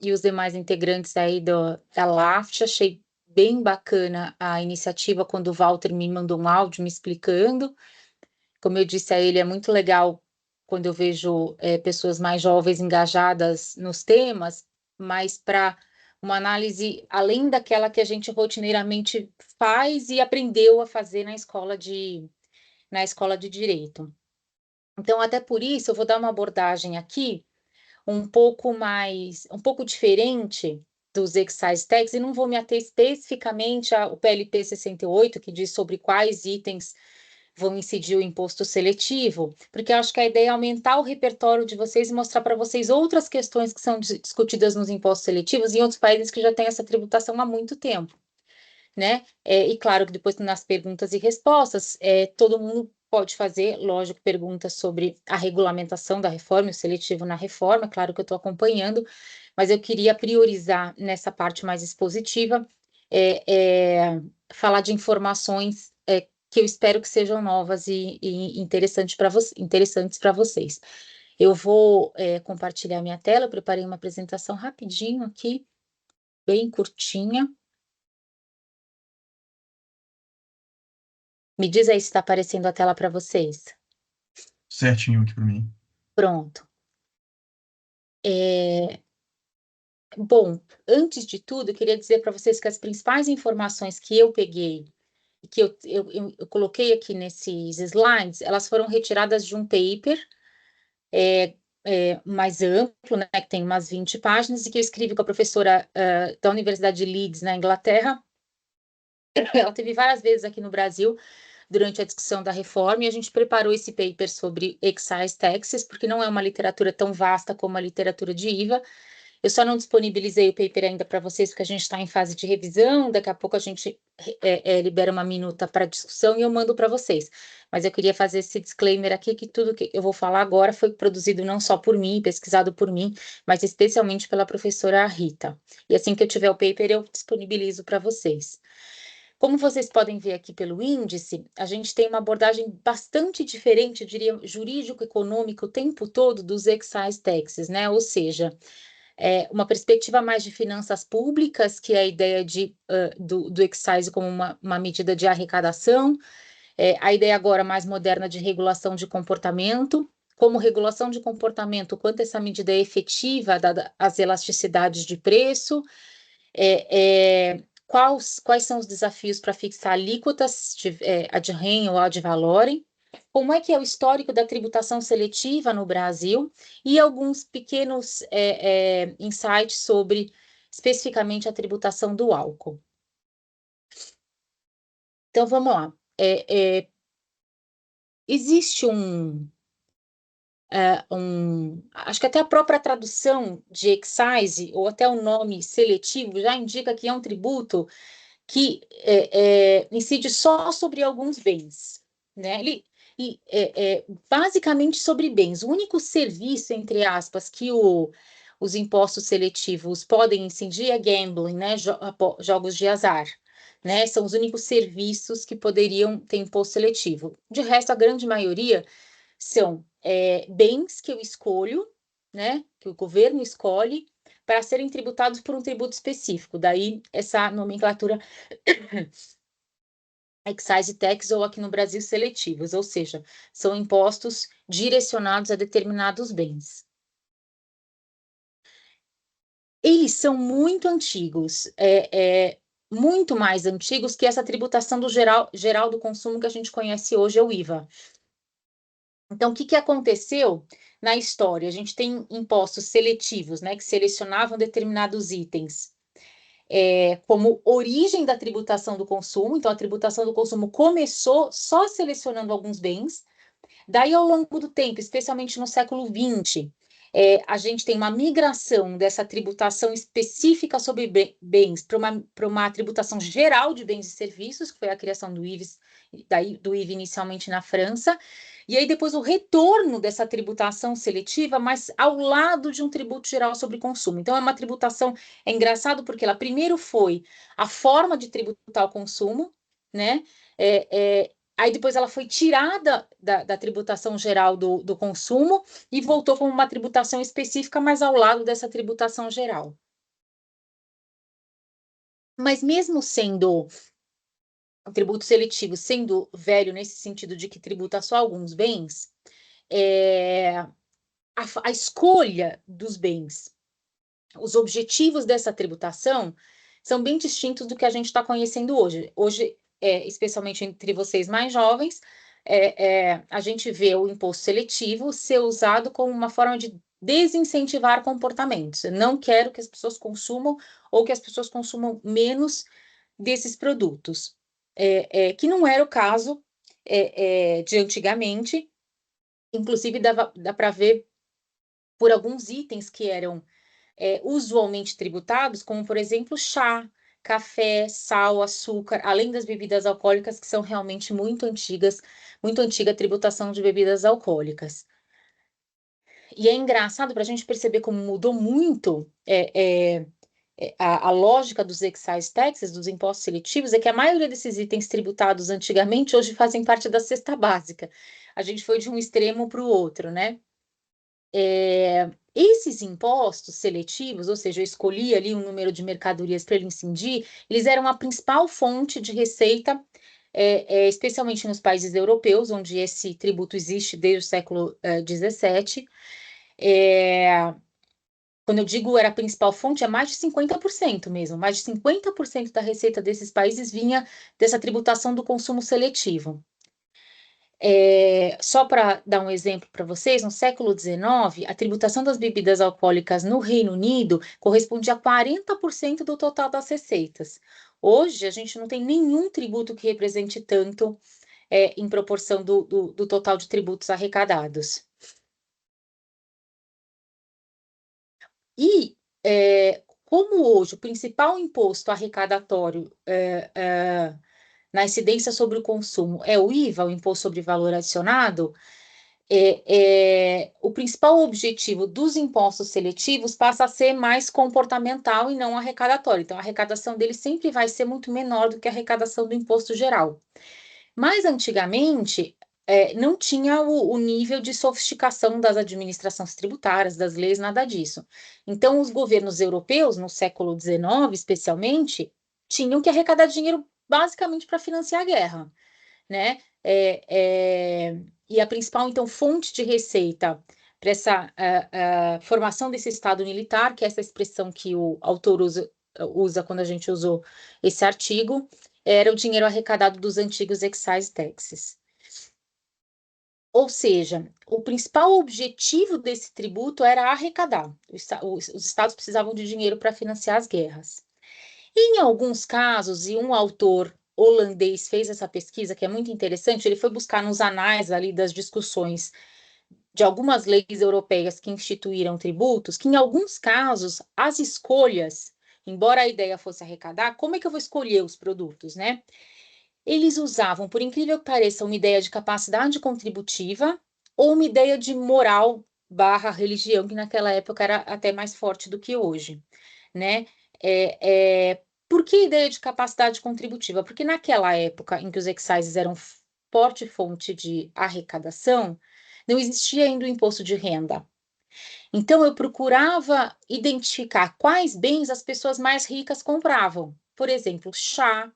e os demais integrantes aí da LAFT. Achei bem bacana a iniciativa quando o Walter me mandou um áudio me explicando. Como eu disse a ele, é muito legal quando eu vejo pessoas mais jovens engajadas nos temas, mas para uma análise além daquela que a gente rotineiramente faz e aprendeu a fazer na escola de direito. Então, até por isso, eu vou dar uma abordagem aqui um pouco diferente dos excise tax, e não vou me ater especificamente ao PLP 68, que diz sobre quais itens vão incidir o imposto seletivo, porque eu acho que a ideia é aumentar o repertório de vocês e mostrar para vocês outras questões que são discutidas nos impostos seletivos em outros países que já têm essa tributação há muito tempo, né? E claro que depois nas perguntas e respostas, todo mundo pode fazer, lógico, perguntas sobre a regulamentação da reforma, o seletivo na reforma, claro que eu estou acompanhando, mas eu queria priorizar nessa parte mais expositiva, falar de informações que eu espero que sejam novas e interessantes para vocês. Eu vou compartilhar minha tela, eu preparei uma apresentação rapidinho aqui, bem curtinha. Me diz aí se está aparecendo a tela para vocês. Certinho aqui para mim. Pronto. Bom, antes de tudo, eu queria dizer para vocês que as principais informações que eu peguei e que eu coloquei aqui nesses slides, elas foram retiradas de um paper mais amplo, né, que tem umas 20 páginas, e que eu escrevi com a professora da Universidade de Leeds, na Inglaterra. Ela teve várias vezes aqui no Brasil durante a discussão da reforma, e a gente preparou esse paper sobre excise taxes, porque não é uma literatura tão vasta como a literatura de IVA. Eu só não disponibilizei o paper ainda para vocês, porque a gente está em fase de revisão, daqui a pouco a gente libera uma minuta para discussão e eu mando para vocês. Mas eu queria fazer esse disclaimer aqui, que tudo que eu vou falar agora foi produzido não só por mim, pesquisado por mim, mas especialmente pela professora Rita. E assim que eu tiver o paper, eu disponibilizo para vocês. Como vocês podem ver aqui pelo índice, a gente tem uma abordagem bastante diferente, eu diria, jurídico-econômico o tempo todo dos excise taxes, né? Ou seja, uma perspectiva mais de finanças públicas, que é a ideia do excise como uma medida de arrecadação, a ideia agora mais moderna de regulação de comportamento, como regulação de comportamento, quanto essa medida é efetiva, dada as elasticidades de preço, quais são os desafios para fixar alíquotas ad rem ou ad valorem, como é que é o histórico da tributação seletiva no Brasil e alguns pequenos insights sobre, especificamente, a tributação do álcool. Então, vamos lá. Existe acho que até a própria tradução de excise, ou até o nome seletivo, já indica que é um tributo que incide só sobre alguns bens, né? Basicamente sobre bens. O único serviço, entre aspas, que os impostos seletivos podem incidir é gambling, né? Jogos de azar, né? São os únicos serviços que poderiam ter imposto seletivo. De resto, a grande maioria são bens que eu escolho, né? Que o governo escolhe para serem tributados por um tributo específico. Daí essa nomenclatura excise tax, ou aqui no Brasil seletivos, ou seja, são impostos direcionados a determinados bens. Eles são muito antigos, muito mais antigos que essa tributação do geral do consumo que a gente conhece hoje, é o IVA. Então, o que aconteceu na história? A gente tem impostos seletivos, né, que selecionavam determinados itens como origem da tributação do consumo. Então, a tributação do consumo começou só selecionando alguns bens. Daí, ao longo do tempo, especialmente no século XX, a gente tem uma migração dessa tributação específica sobre bens para uma tributação geral de bens e serviços, que foi a criação do IVA inicialmente na França, e aí depois o retorno dessa tributação seletiva, mas ao lado de um tributo geral sobre consumo. Então, é uma tributação, é engraçado porque ela primeiro foi a forma de tributar o consumo, né? Aí depois ela foi tirada da tributação geral do consumo e voltou como uma tributação específica, mas ao lado dessa tributação geral. Mas mesmo sendo o tributo seletivo, sendo velho nesse sentido de que tributa só alguns bens, a escolha dos bens, os objetivos dessa tributação são bem distintos do que a gente está conhecendo hoje. Hoje, especialmente entre vocês mais jovens, a gente vê o imposto seletivo ser usado como uma forma de desincentivar comportamentos. Eu não quero que as pessoas consumam ou que as pessoas consumam menos desses produtos, que não era o caso de antigamente. Inclusive, dá para ver por alguns itens que eram usualmente tributados, como, por exemplo, chá, café, sal, açúcar, além das bebidas alcoólicas, que são realmente muito antiga a tributação de bebidas alcoólicas. E é engraçado para a gente perceber como mudou muito a lógica dos excise taxes, dos impostos seletivos, é que a maioria desses itens tributados antigamente hoje fazem parte da cesta básica. A gente foi de um extremo para o outro, né? Esses impostos seletivos, ou seja, eu escolhi ali um número de mercadorias para ele incidir, eles eram a principal fonte de receita, especialmente nos países europeus, onde esse tributo existe desde o século XVII. Quando eu digo era a principal fonte, é mais de 50% mesmo, mais de 50% da receita desses países vinha dessa tributação do consumo seletivo. Só para dar um exemplo para vocês, no século XIX, a tributação das bebidas alcoólicas no Reino Unido correspondia a 40% do total das receitas. Hoje, a gente não tem nenhum tributo que represente tanto em proporção do total de tributos arrecadados. E, como hoje o principal imposto arrecadatório na incidência sobre o consumo é o IVA, o Imposto sobre Valor Adicionado, o principal objetivo dos impostos seletivos passa a ser mais comportamental e não arrecadatório. Então, a arrecadação dele sempre vai ser muito menor do que a arrecadação do imposto geral. Mas, antigamente, não tinha o nível de sofisticação das administrações tributárias, das leis, nada disso. Então, os governos europeus, no século XIX, especialmente, tinham que arrecadar dinheiro basicamente para financiar a guerra, né? E a principal, então, fonte de receita para essa formação desse Estado militar, que é essa expressão que o autor usa quando a gente usou esse artigo, era o dinheiro arrecadado dos antigos excise taxes. Ou seja, o principal objetivo desse tributo era arrecadar. Os estados precisavam de dinheiro para financiar as guerras. Em alguns casos, e um autor holandês fez essa pesquisa, que é muito interessante, ele foi buscar nos anais ali das discussões de algumas leis europeias que instituíram tributos, que em alguns casos as escolhas, embora a ideia fosse arrecadar, como é que eu vou escolher os produtos, né? Eles usavam, por incrível que pareça, uma ideia de capacidade contributiva ou uma ideia de moral barra religião, que naquela época era até mais forte do que hoje, né? Por que ideia de capacidade contributiva? Porque naquela época em que os excises eram forte fonte de arrecadação, não existia ainda o imposto de renda. Então, eu procurava identificar quais bens as pessoas mais ricas compravam. Por exemplo, chá,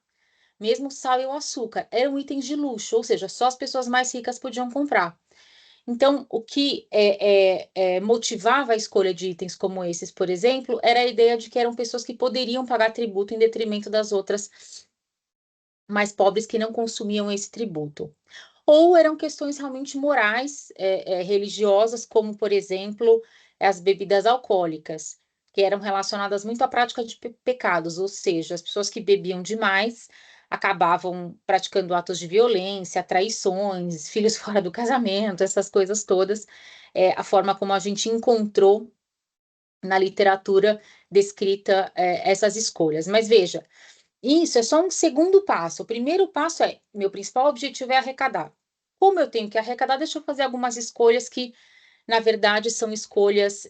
mesmo sal e o açúcar, eram itens de luxo, ou seja, só as pessoas mais ricas podiam comprar. Então, o que motivava a escolha de itens como esses, por exemplo, era a ideia de que eram pessoas que poderiam pagar tributo em detrimento das outras mais pobres que não consumiam esse tributo. Ou eram questões realmente morais, religiosas, como, por exemplo, as bebidas alcoólicas, que eram relacionadas muito à prática de pecados, ou seja, as pessoas que bebiam demais acabavam praticando atos de violência, traições, filhos fora do casamento, essas coisas todas, a forma como a gente encontrou na literatura descrita essas escolhas. Mas veja, isso é só um segundo passo. O primeiro passo meu principal objetivo é arrecadar. Como eu tenho que arrecadar, deixa eu fazer algumas escolhas que, na verdade, são escolhas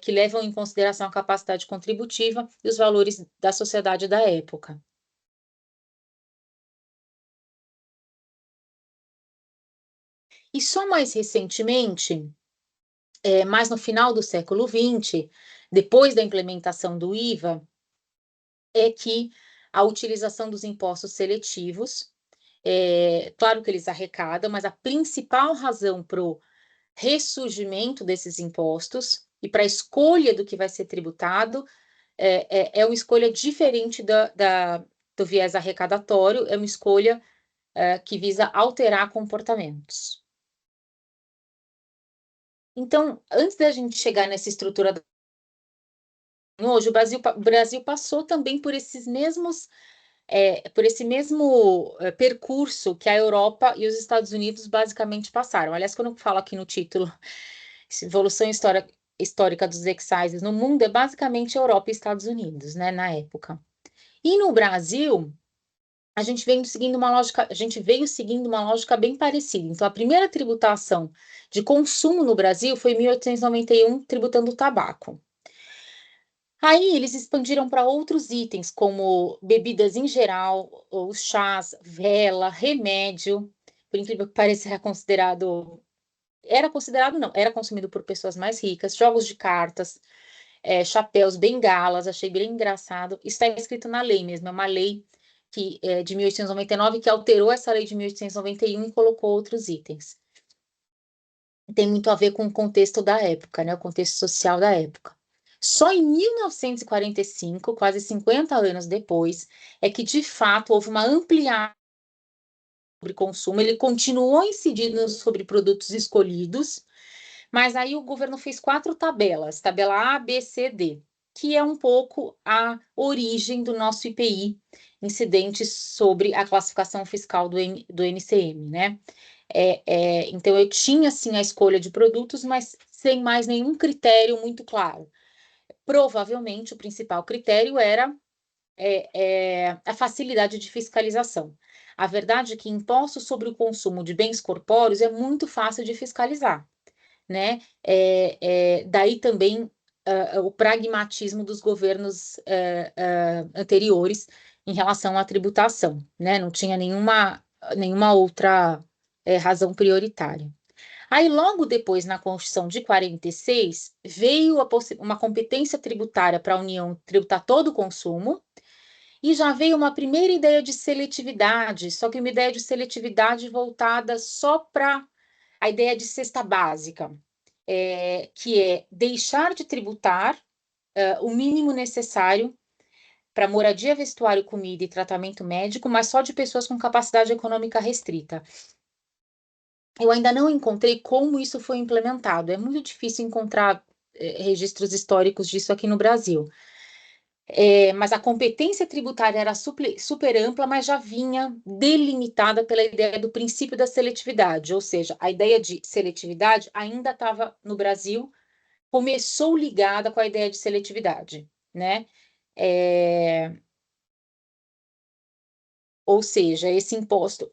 que levam em consideração a capacidade contributiva e os valores da sociedade da época. E só mais recentemente, mais no final do século XX, depois da implementação do IVA, é que a utilização dos impostos seletivos. Claro que eles arrecadam, mas a principal razão para o ressurgimento desses impostos e para a escolha do que vai ser tributado é uma escolha diferente do viés arrecadatório, é uma escolha que visa alterar comportamentos. Então, antes da gente chegar nessa estrutura hoje, o Brasil passou também por esses mesmos por esse mesmo percurso que a Europa e os Estados Unidos basicamente passaram. Aliás, quando eu falo aqui no título, evolução histórica dos excises no mundo, é basicamente Europa e Estados Unidos, né, na época. E no Brasil, a gente veio seguindo uma lógica bem parecida. Então, a primeira tributação de consumo no Brasil foi em 1891, tributando o tabaco. Aí eles expandiram para outros itens, como bebidas em geral, os chás, vela, remédio. Por incrível que pareça, era consumido por pessoas mais ricas, jogos de cartas, chapéus, bengalas, achei bem engraçado. Isso está escrito na lei mesmo, é uma lei de 1899 que alterou essa lei de 1891 e colocou outros itens. Tem muito a ver com o contexto da época, né? O contexto social da época. Só em 1945, quase 50 anos depois, é que de fato houve uma ampliação sobre consumo. Ele continuou incidindo sobre produtos escolhidos, mas aí o governo fez 4 tabelas, tabela A, B, C, D, que é um pouco a origem do nosso IPI, incidentes sobre a classificação fiscal do NCM, né? Então, eu tinha, sim, a escolha de produtos, mas sem mais nenhum critério muito claro. Provavelmente, o principal critério era a facilidade de fiscalização. A verdade é que impostos sobre o consumo de bens corpóreos é muito fácil de fiscalizar, né? Daí também o pragmatismo dos governos anteriores em relação à tributação, né? Não tinha nenhuma outra razão prioritária. Aí, logo depois, na Constituição de 46, veio uma competência tributária para a União tributar todo o consumo, e já veio uma primeira ideia de seletividade, só que uma ideia de seletividade voltada só para a ideia de cesta básica, que é deixar de tributar o mínimo necessário para moradia, vestuário, comida e tratamento médico, mas só de pessoas com capacidade econômica restrita. Eu ainda não encontrei como isso foi implementado. É muito difícil encontrar registros históricos disso aqui no Brasil. Mas a competência tributária era super ampla, mas já vinha delimitada pela ideia do princípio da seletividade, ou seja, a ideia de seletividade ainda estava no Brasil, começou ligada com a ideia de seletividade, né? Ou seja, esse imposto,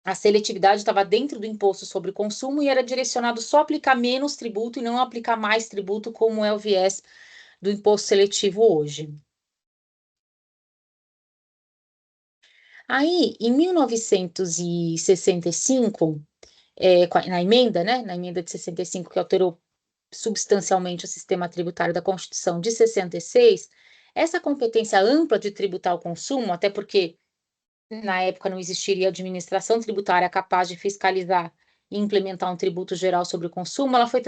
a seletividade estava dentro do imposto sobre o consumo e era direcionado só a aplicar menos tributo e não aplicar mais tributo, como é o viés do imposto seletivo hoje. Aí, em 1965, na emenda, né, na emenda de 65, que alterou substancialmente o sistema tributário da Constituição de 66, essa competência ampla de tributar o consumo, até porque na época não existiria administração tributária capaz de fiscalizar e implementar um tributo geral sobre o consumo, ela foi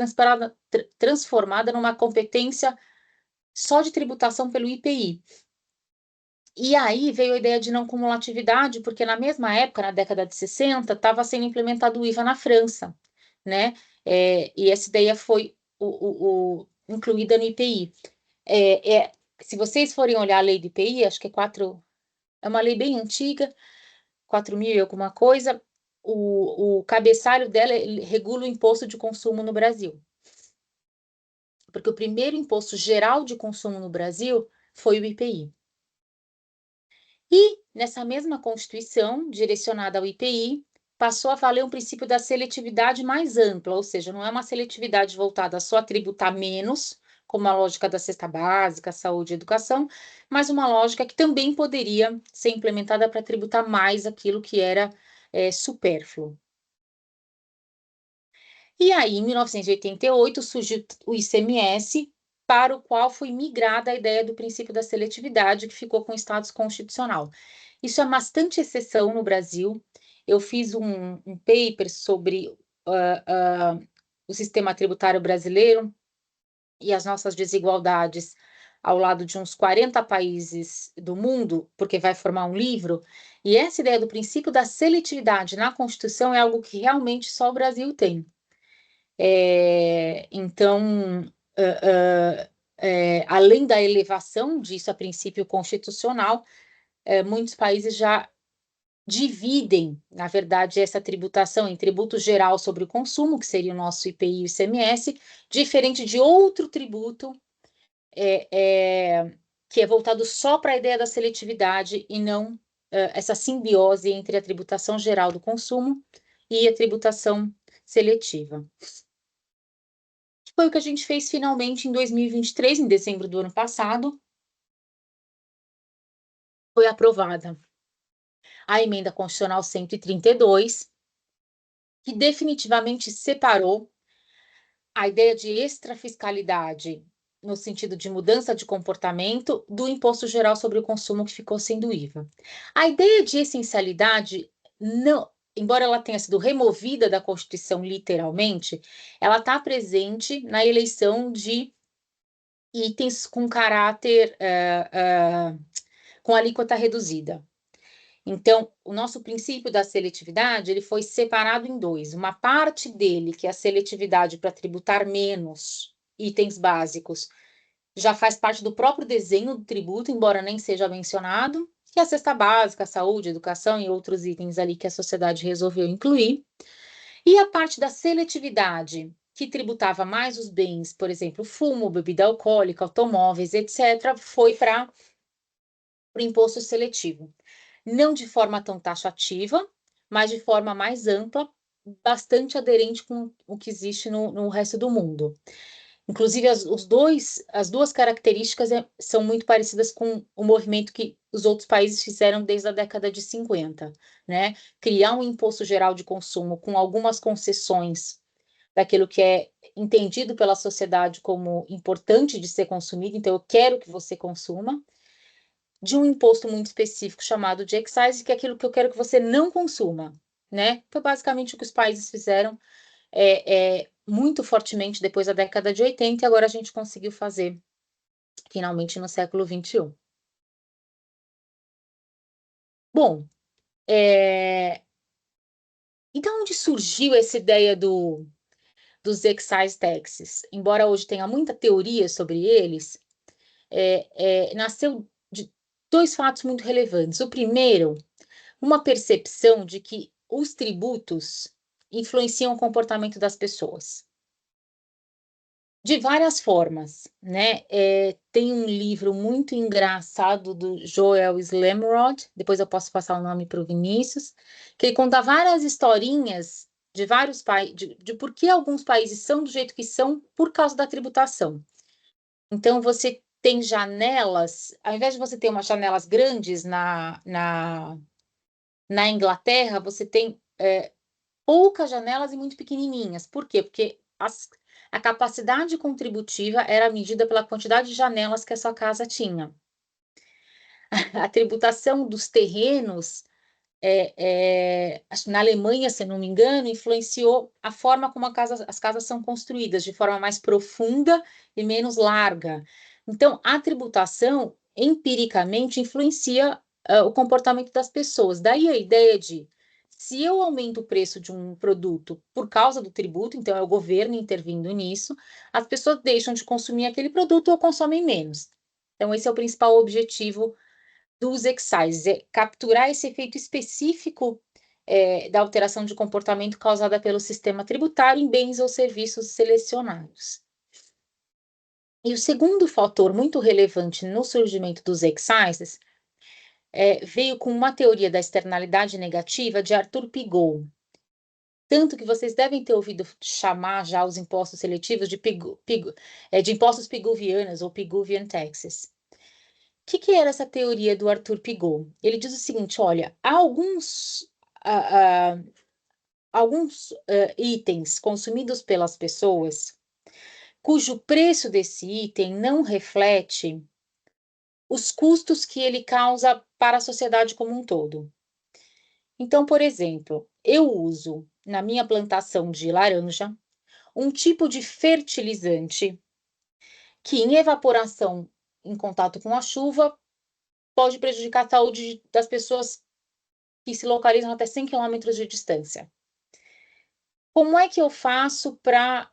transformada numa competência só de tributação pelo IPI. E aí veio a ideia de não cumulatividade, porque na mesma época, na década de 60, estava sendo implementado o IVA na França, né? E essa ideia foi incluída no IPI. Se vocês forem olhar a lei do IPI, acho que é uma lei bem antiga, 4.000 e alguma coisa, o cabeçalho dela regula o imposto de consumo no Brasil. Porque o primeiro imposto geral de consumo no Brasil foi o IPI. E, nessa mesma Constituição, direcionada ao IPI, passou a valer um princípio da seletividade mais ampla, ou seja, não é uma seletividade voltada só a tributar menos, como a lógica da cesta básica, saúde e educação, mas uma lógica que também poderia ser implementada para tributar mais aquilo que era supérfluo. E aí, em 1988, surgiu o ICMS para o qual foi migrada a ideia do princípio da seletividade, que ficou com o status constitucional. Isso é bastante exceção no Brasil. Eu fiz um paper sobre o sistema tributário brasileiro e as nossas desigualdades ao lado de uns 40 países do mundo, porque vai formar um livro, e essa ideia do princípio da seletividade na Constituição é algo que realmente só o Brasil tem. Então, além da elevação disso a princípio constitucional, muitos países já dividem, na verdade, essa tributação em tributo geral sobre o consumo, que seria o nosso IPI e o ICMS, diferente de outro tributo que é voltado só para a ideia da seletividade e não essa simbiose entre a tributação geral do consumo e a tributação seletiva. Foi o que a gente fez finalmente em 2023, em dezembro do ano passado. Foi aprovada a emenda constitucional 132, que definitivamente separou a ideia de extrafiscalidade no sentido de mudança de comportamento do imposto geral sobre o consumo que ficou sendo IVA. A ideia de essencialidade, não, embora ela tenha sido removida da Constituição literalmente, ela está presente na eleição de itens com caráter com alíquota reduzida. Então, o nosso princípio da seletividade, ele foi separado em dois. Uma parte dele, que é a seletividade para tributar menos itens básicos, já faz parte do próprio desenho do tributo, embora nem seja mencionado, que é a cesta básica, a saúde, a educação e outros itens ali que a sociedade resolveu incluir. E a parte da seletividade, que tributava mais os bens, por exemplo, fumo, bebida alcoólica, automóveis, etc., foi para o imposto seletivo. Não de forma tão taxativa, mas de forma mais ampla, bastante aderente com o que existe no resto do mundo. Inclusive, as duas características são muito parecidas com o movimento que os outros países fizeram desde a década de 50, né? Criar um imposto geral de consumo com algumas concessões daquilo que é entendido pela sociedade como importante de ser consumido, então eu quero que você consuma, de um imposto muito específico chamado de excise, que é aquilo que eu quero que você não consuma, né? Foi basicamente o que os países fizeram muito fortemente depois da década de 80 e agora a gente conseguiu fazer finalmente no século 21. Bom, então onde surgiu essa ideia dos excise taxes? Embora hoje tenha muita teoria sobre eles, nasceu de dois fatos muito relevantes. O primeiro, uma percepção de que os tributos influenciam o comportamento das pessoas. De várias formas, né? Tem um livro muito engraçado do Joel Slamrod, depois eu posso passar o nome para o Vinícius, que ele conta várias historinhas de vários países, de por que alguns países são do jeito que são por causa da tributação. Então, você tem janelas, ao invés de você ter umas janelas grandes na Inglaterra, você tem poucas janelas e muito pequenininhas. Por quê? Porque a capacidade contributiva era medida pela quantidade de janelas que a sua casa tinha. A tributação dos terrenos, acho que na Alemanha, se não me engano, influenciou a forma como as casas são construídas, de forma mais profunda e menos larga. Então, a tributação, empiricamente, influencia o comportamento das pessoas. Daí a ideia de, se eu aumento o preço de um produto por causa do tributo, então é o governo intervindo nisso, as pessoas deixam de consumir aquele produto ou consomem menos. Então, esse é o principal objetivo dos excises, é capturar esse efeito específico da alteração de comportamento causada pelo sistema tributário em bens ou serviços selecionados. E o segundo fator muito relevante no surgimento dos excises veio com uma teoria da externalidade negativa de Arthur Pigou. Tanto que vocês devem ter ouvido chamar já os impostos seletivos de impostos pigouvianos ou Pigouvian taxes. O que era essa teoria do Arthur Pigou? Ele diz o seguinte, olha, há alguns itens consumidos pelas pessoas cujo preço desse item não reflete os custos que ele causa para a sociedade como um todo. Então, por exemplo, eu uso na minha plantação de laranja um tipo de fertilizante que, em evaporação em contato com a chuva, pode prejudicar a saúde das pessoas que se localizam até 100 quilômetros de distância. Como é que eu faço para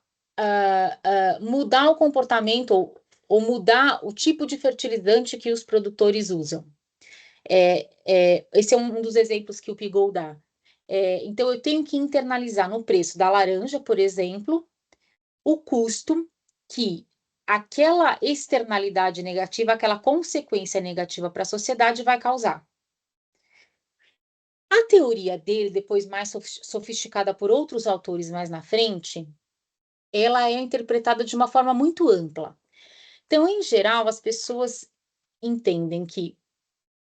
mudar o comportamento ou mudar o tipo de fertilizante que os produtores usam? Esse é um dos exemplos que o Pigou dá. Então, eu tenho que internalizar no preço da laranja, por exemplo, o custo que aquela externalidade negativa, aquela consequência negativa para a sociedade vai causar. A teoria dele, depois mais sofisticada por outros autores mais na frente, ela é interpretada de uma forma muito ampla. Então, em geral, as pessoas entendem que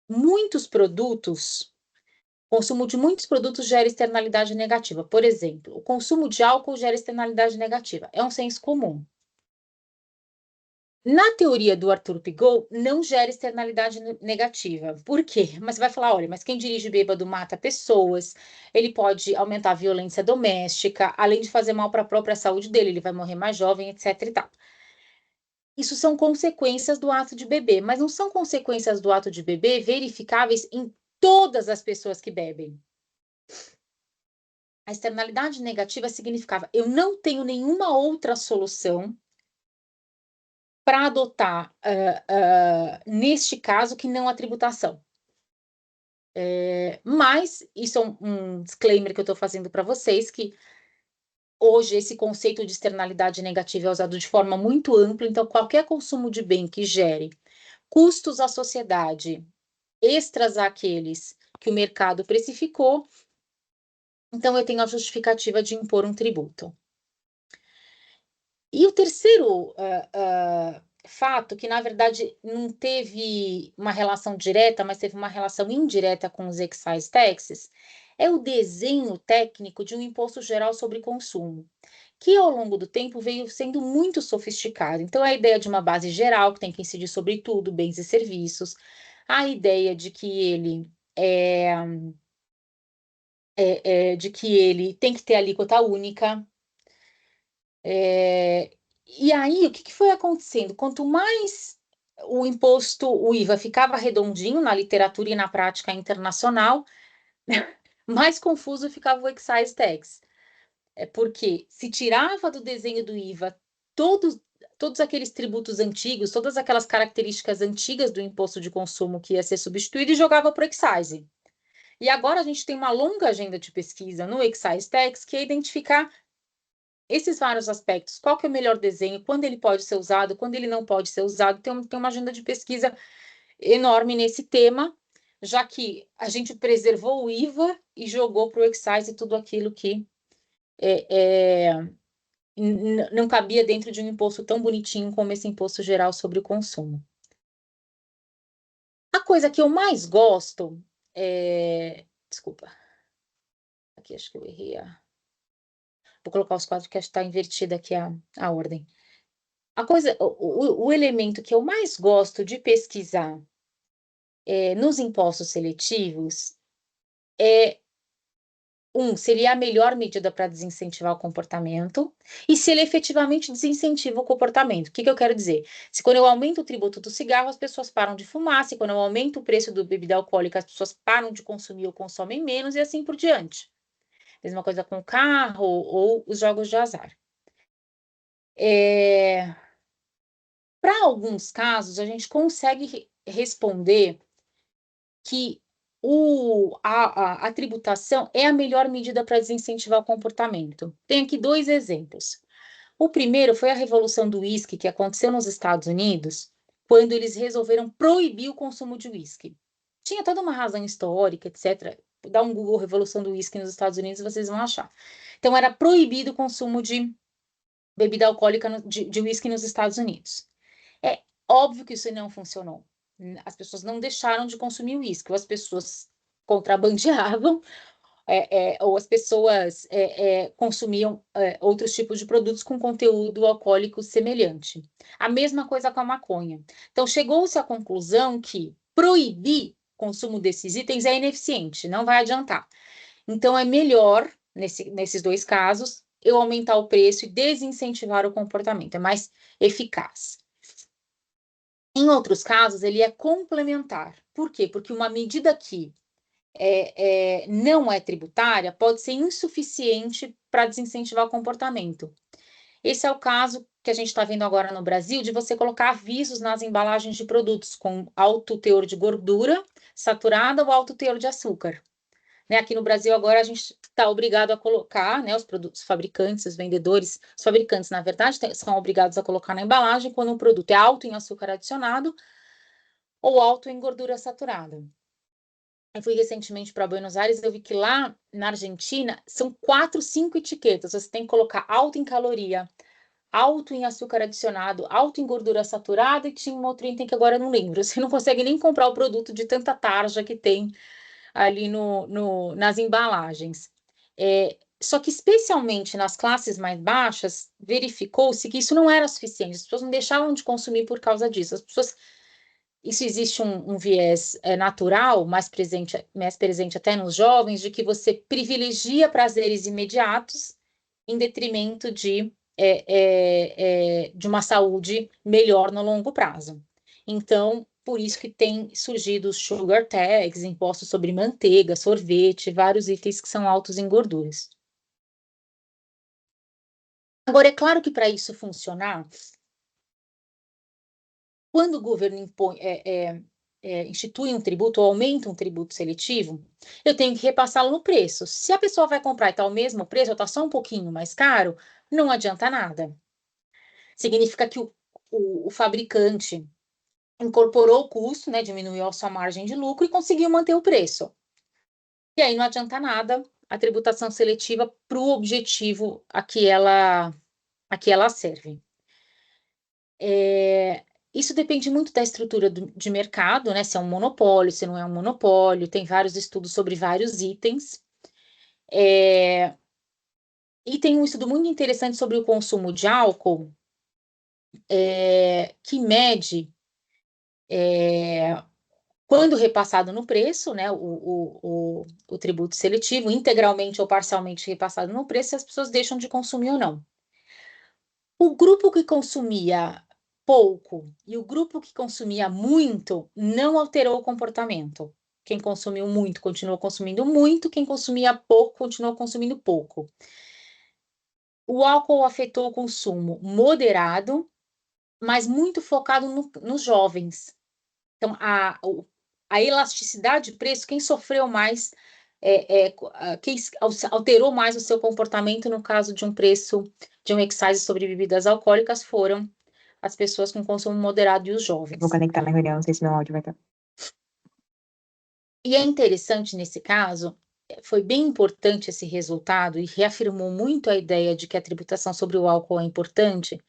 muitos produtos, consumo de muitos produtos gera externalidade negativa. Por exemplo, o consumo de álcool gera externalidade negativa. É um senso comum. Na teoria do Arthur Pigou, não gera externalidade negativa. Por quê? Mas você vai falar, olha, mas quem dirige bêbado mata pessoas, ele pode aumentar a violência doméstica, além de fazer mal para a própria saúde dele, ele vai morrer mais jovem, etc e tal. Isso são consequências do ato de beber, mas não são consequências do ato de beber verificáveis em todas as pessoas que bebem. A externalidade negativa significava, eu não tenho nenhuma outra solução para adotar, neste caso, que não a tributação. Mas isso é um disclaimer que eu estou fazendo para vocês, que hoje esse conceito de externalidade negativa é usado de forma muito ampla, então qualquer consumo de bem que gere custos à sociedade extras àqueles que o mercado precificou, então eu tenho a justificativa de impor um tributo. E o terceiro fato, que na verdade não teve uma relação direta, mas teve uma relação indireta com os excise taxes, é o desenho técnico de um imposto geral sobre consumo, que ao longo do tempo veio sendo muito sofisticado. Então, a ideia de uma base geral, que tem que incidir sobre tudo, bens e serviços, a ideia de que ele tem que ter alíquota única. E aí, o que foi acontecendo? Quanto mais o imposto, o IVA, ficava redondinho na literatura e na prática internacional, mais confuso ficava o excise tax. Porque se tirava do desenho do IVA todos aqueles tributos antigos, todas aquelas características antigas do imposto de consumo que ia ser substituído e jogava para o excise. E agora a gente tem uma longa agenda de pesquisa no excise tax que é identificar esses vários aspectos. Qual que é o melhor desenho, quando ele pode ser usado, quando ele não pode ser usado. Tem uma agenda de pesquisa enorme nesse tema, já que a gente preservou o IVA e jogou para o excise tudo aquilo que não cabia dentro de um imposto tão bonitinho como esse imposto geral sobre o consumo. A coisa que eu mais gosto desculpa. Aqui acho que eu errei Vou colocar os quadros que acho que está invertida aqui a ordem. O elemento que eu mais gosto de pesquisar nos impostos seletivos seria a melhor medida para desincentivar o comportamento e se ele efetivamente desincentiva o comportamento. O que eu quero dizer? Se quando eu aumento o tributo do cigarro, as pessoas param de fumar, se quando eu aumento o preço do bebida alcoólica, as pessoas param de consumir ou consomem menos e assim por diante. Mesma coisa com o carro ou os jogos de azar. Para alguns casos, a gente consegue responder que a tributação é a melhor medida para desincentivar o comportamento. Tem aqui 2 exemplos. O primeiro foi a revolução do uísque, que aconteceu nos Estados Unidos, quando eles resolveram proibir o consumo de uísque. Tinha toda uma razão histórica, etc. Dá um Google Revolução do Uísque nos Estados Unidos, vocês vão achar. Então, era proibido o consumo de bebida alcoólica de uísque nos Estados Unidos. É óbvio que isso não funcionou. As pessoas não deixaram de consumir uísque, as pessoas contrabandeavam ou as pessoas consumiam outros tipos de produtos com conteúdo alcoólico semelhante. A mesma coisa com a maconha. Então, chegou-se à conclusão que proibir o consumo desses itens é ineficiente, não vai adiantar. Então, é melhor, nesses dois casos, eu aumentar o preço e desincentivar o comportamento, é mais eficaz. Em outros casos, ele é complementar. Por quê? Porque uma medida que não é tributária pode ser insuficiente para desincentivar o comportamento. Esse é o caso que a gente está vendo agora no Brasil, de você colocar avisos nas embalagens de produtos com alto teor de gordura saturada ou alto teor de açúcar. Né? Aqui no Brasil, agora, a gente está obrigado a colocar, né, os produtos, fabricantes, os vendedores, os fabricantes, na verdade, são obrigados a colocar na embalagem quando um produto é alto em açúcar adicionado ou alto em gordura saturada. Eu fui recentemente para Buenos Aires, eu vi que lá na Argentina são 4, 5 etiquetas. Você tem que colocar alto em caloria, alto em açúcar adicionado, alto em gordura saturada e tinha um outro item que agora eu não lembro. Você não consegue nem comprar o produto de tanta tarja que tem ali nas embalagens. Só que, especialmente nas classes mais baixas, verificou-se que isso não era suficiente. As pessoas não deixavam de consumir por causa disso. Isso existe um viés natural, mais presente até nos jovens, de que você privilegia prazeres imediatos em detrimento de uma saúde melhor no longo prazo. Então, por isso que tem surgido os sugar tags, impostos sobre manteiga, sorvete, vários itens que são altos em gorduras. Agora, é claro que para isso funcionar, quando o governo institui um tributo ou aumenta um tributo seletivo, eu tenho que repassá-lo no preço. Se a pessoa vai comprar e está ao mesmo preço, ou está só um pouquinho mais caro, não adianta nada. Significa que o fabricante incorporou o custo, né, diminuiu a sua margem de lucro e conseguiu manter o preço. E aí não adianta nada a tributação seletiva para o objetivo a que ela serve. Isso depende muito da estrutura de mercado, né? Se é um monopólio, se não é um monopólio, tem vários estudos sobre vários itens. E tem um estudo muito interessante sobre o consumo de álcool, que mede, quando repassado no preço, né? O tributo seletivo, integralmente ou parcialmente repassado no preço, se as pessoas deixam de consumir ou não. O grupo que consumia pouco e o grupo que consumia muito não alterou o comportamento. Quem consumiu muito continuou consumindo muito, quem consumia pouco continuou consumindo pouco. O álcool afetou o consumo moderado, mas muito focado nos jovens. Então, a elasticidade de preço, quem sofreu mais, quem alterou mais o seu comportamento no caso de um preço de um excise sobre bebidas alcoólicas foram as pessoas com consumo moderado e os jovens. Vou conectar na reunião, não sei se meu áudio vai estar. E é interessante nesse caso, foi bem importante esse resultado e reafirmou muito a ideia de que a tributação sobre o álcool é importante,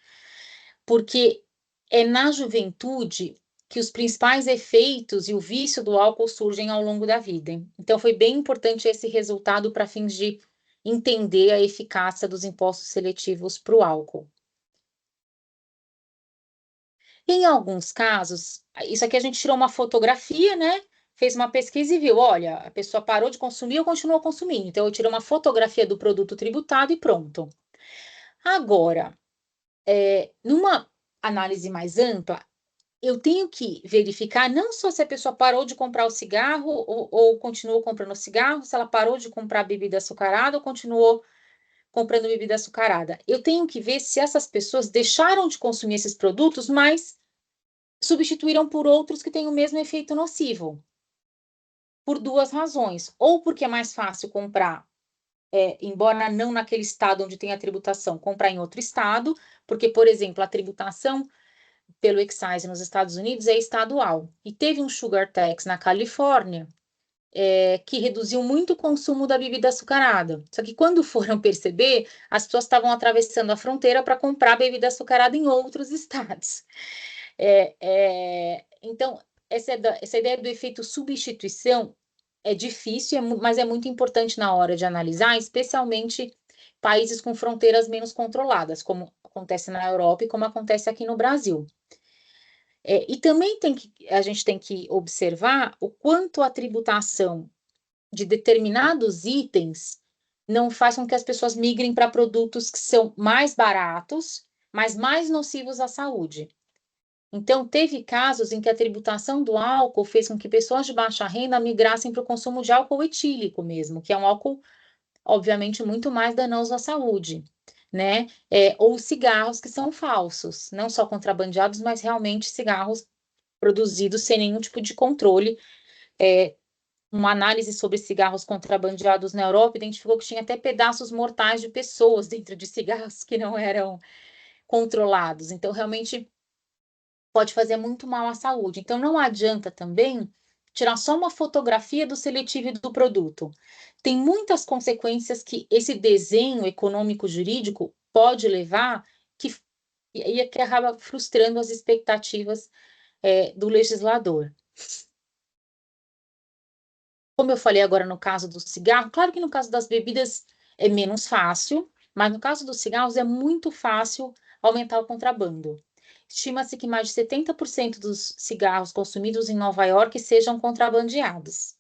porque é na juventude que os principais efeitos e o vício do álcool surgem ao longo da vida. Então, foi bem importante esse resultado para fins de entender a eficácia dos impostos seletivos para o álcool. Em alguns casos, isso aqui a gente tirou uma fotografia, né? Fez uma pesquisa e viu, olha, a pessoa parou de consumir ou continuou consumindo. Então, eu tirei uma fotografia do produto tributado e pronto. Agora, numa análise mais ampla, eu tenho que verificar não só se a pessoa parou de comprar o cigarro ou continuou comprando o cigarro, se ela parou de comprar bebida açucarada ou continuou comprando bebida açucarada. Eu tenho que ver se essas pessoas deixaram de consumir esses produtos, mas substituíram por outros que têm o mesmo efeito nocivo. Por duas razões. Ou porque é mais fácil comprar, embora não naquele estado onde tem a tributação, comprar em outro estado, porque, por exemplo, a tributação pelo excise nos Estados Unidos é estadual. E teve um sugar tax na Califórnia que reduziu muito o consumo da bebida açucarada. Só que quando foram perceber, as pessoas estavam atravessando a fronteira para comprar bebida açucarada em outros estados. Então, essa ideia do efeito substituição é difícil, mas é muito importante na hora de analisar, especialmente países com fronteiras menos controladas, como acontece na Europa e como acontece aqui no Brasil. E também a gente tem que observar o quanto a tributação de determinados itens não faz com que as pessoas migrem para produtos que são mais baratos, mas mais nocivos à saúde. Então, teve casos em que a tributação do álcool fez com que pessoas de baixa renda migrassem para o consumo de álcool etílico mesmo, que é um álcool, obviamente, muito mais danoso à saúde, né? Ou cigarros que são falsos, não só contrabandeados, mas realmente cigarros produzidos sem nenhum tipo de controle. Uma análise sobre cigarros contrabandeados na Europa identificou que tinha até pedaços mortais de pessoas dentro de cigarros que não eram controlados. Então, realmente pode fazer muito mal à saúde. Então, não adianta também tirar só uma fotografia do seletivo do produto. Tem muitas consequências que esse desenho econômico-jurídico pode levar que acaba frustrando as expectativas do legislador. Como eu falei agora no caso do cigarro, claro que no caso das bebidas é menos fácil, mas no caso dos cigarros é muito fácil aumentar o contrabando. Estima-se que mais de 70% dos cigarros consumidos em Nova York sejam contrabandeados.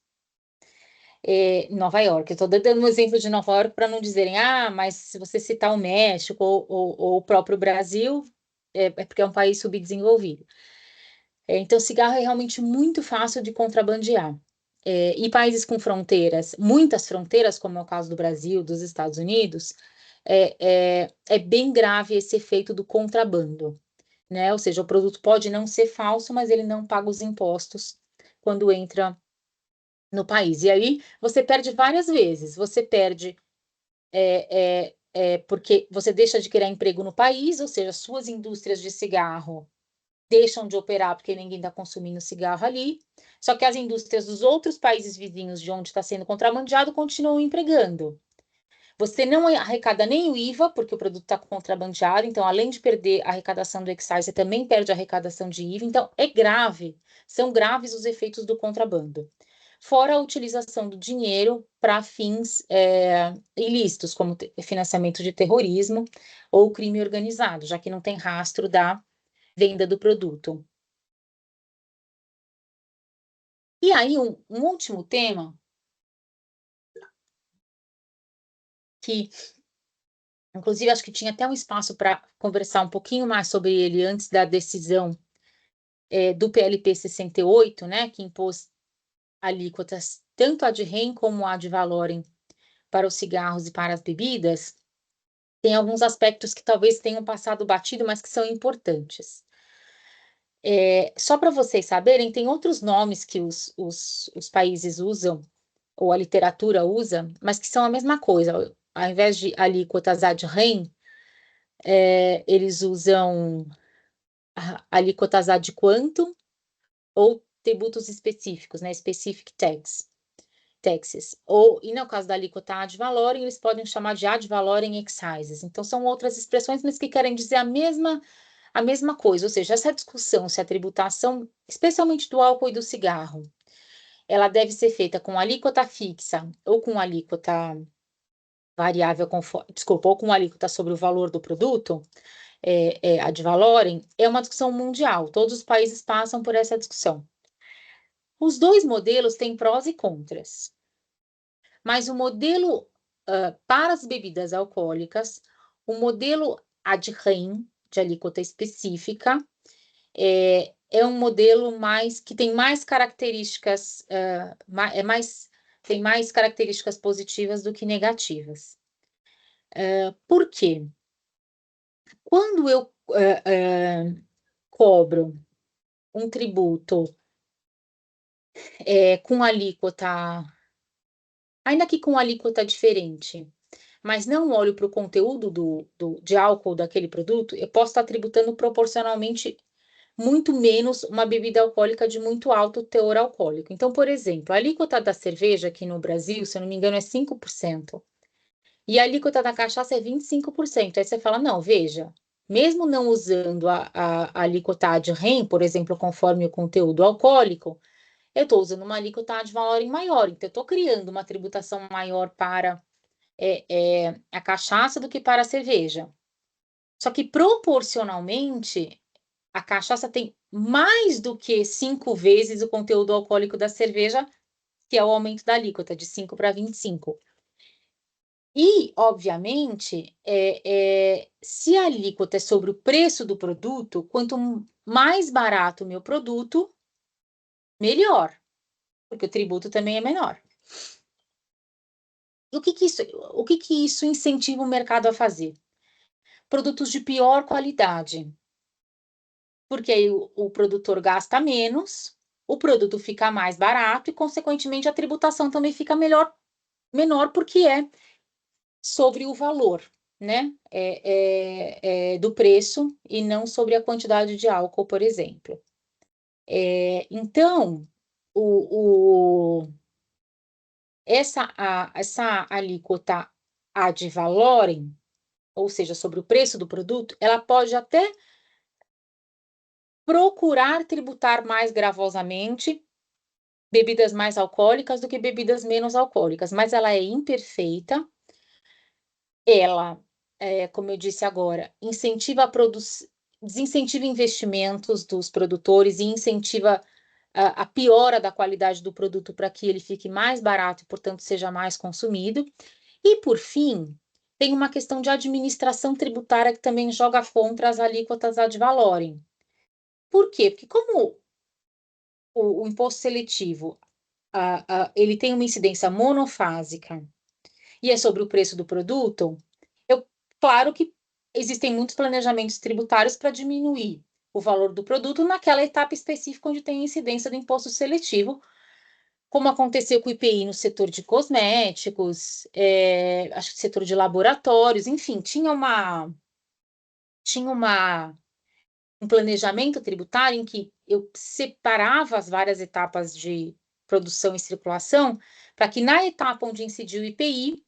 Em Nova York, eu estou dando um exemplo de Nova York para não dizerem, mas se você citar o México ou o próprio Brasil, é porque é um país subdesenvolvido. Então, cigarro é realmente muito fácil de contrabandear. E países com fronteiras, muitas fronteiras, como é o caso do Brasil, dos Estados Unidos, é bem grave esse efeito do contrabando, né? Ou seja, o produto pode não ser falso, mas ele não paga os impostos quando entra no país. E aí você perde várias vezes. Você perde porque você deixa de criar emprego no país, ou seja, suas indústrias de cigarro deixam de operar porque ninguém está consumindo cigarro ali. Só que as indústrias dos outros países vizinhos de onde está sendo contrabandeado continuam empregando. Você não arrecada nem o IVA, porque o produto está contrabandeado, então, além de perder a arrecadação do excise, você também perde a arrecadação de IVA. Então, é grave, são graves os efeitos do contrabando. Fora a utilização do dinheiro para fins ilícitos, como financiamento de terrorismo ou crime organizado, já que não tem rastro da venda do produto. E aí, um último tema que, inclusive, acho que tinha até um espaço para conversar um pouquinho mais sobre ele antes da decisão do PLP 68, né, que impôs alíquotas tanto a de REN como a de valorem para os cigarros e para as bebidas. Tem alguns aspectos que talvez tenham passado batido, mas que são importantes. Só para vocês saberem, tem outros nomes que os países usam, ou a literatura usa, mas que são a mesma coisa. Ao invés de alíquotas ad rem, eles usam alíquotas ad quantum ou tributos específicos, né? Specific taxes. E no caso da alíquota ad valorem, eles podem chamar de ad valorem excises. Então, são outras expressões, mas que querem dizer a mesma coisa. Ou seja, essa discussão se a tributação, especialmente do álcool e do cigarro, ela deve ser feita com alíquota fixa ou com alíquota variável, ou com alíquota sobre o valor do produto, ad valorem, é uma discussão mundial. Todos os países passam por essa discussão. Os dois modelos têm prós e contras. Mas o modelo para as bebidas alcoólicas, o modelo ad rem, de alíquota específica, é um modelo que tem mais características, tem mais características positivas do que negativas. Por quê? Quando eu cobro um tributo com alíquota, ainda que com alíquota diferente, mas não olho para o conteúdo de álcool daquele produto, eu posso estar tributando proporcionalmente muito menos uma bebida alcoólica de muito alto teor alcoólico. Então, por exemplo, a alíquota da cerveja aqui no Brasil, se eu não me engano, é 5%. E a alíquota da cachaça é 25%. Aí você fala, não, veja, mesmo não usando a alíquota ad rem, por exemplo, conforme o conteúdo alcoólico, eu estou usando uma alíquota ad valorem maior, então eu estou criando uma tributação maior para a cachaça do que para a cerveja. Só que proporcionalmente, a cachaça tem mais do que 5 vezes o conteúdo alcoólico da cerveja, que é o aumento da alíquota, de 5 para 25. E, obviamente, se a alíquota é sobre o preço do produto, quanto mais barato o meu produto, melhor, porque o tributo também é menor. O que isso incentiva o mercado a fazer? Produtos de pior qualidade, porque aí o produtor gasta menos, o produto fica mais barato e, consequentemente, a tributação também fica menor, porque é sobre o valor, né, do preço e não sobre a quantidade de álcool, por exemplo. Então, essa alíquota ad valorem, ou seja, sobre o preço do produto, ela pode até procurar tributar mais gravosamente bebidas mais alcoólicas do que bebidas menos alcoólicas, mas ela é imperfeita. Ela, como eu disse agora, desincentiva investimentos dos produtores e incentiva a piora da qualidade do produto para que ele fique mais barato e, portanto, seja mais consumido. E, por fim, tem uma questão de administração tributária que também joga contra as alíquotas ad valorem. Por quê? Porque como o imposto seletivo ele tem uma incidência monofásica e é sobre o preço do produto, claro que existem muitos planejamentos tributários para diminuir o valor do produto naquela etapa específica onde tem incidência do imposto seletivo, como aconteceu com o IPI no setor de cosméticos, acho que setor de laboratórios, enfim, tinha um planejamento tributário em que eu separava as várias etapas de produção e circulação para que na etapa onde incidiu o IPI,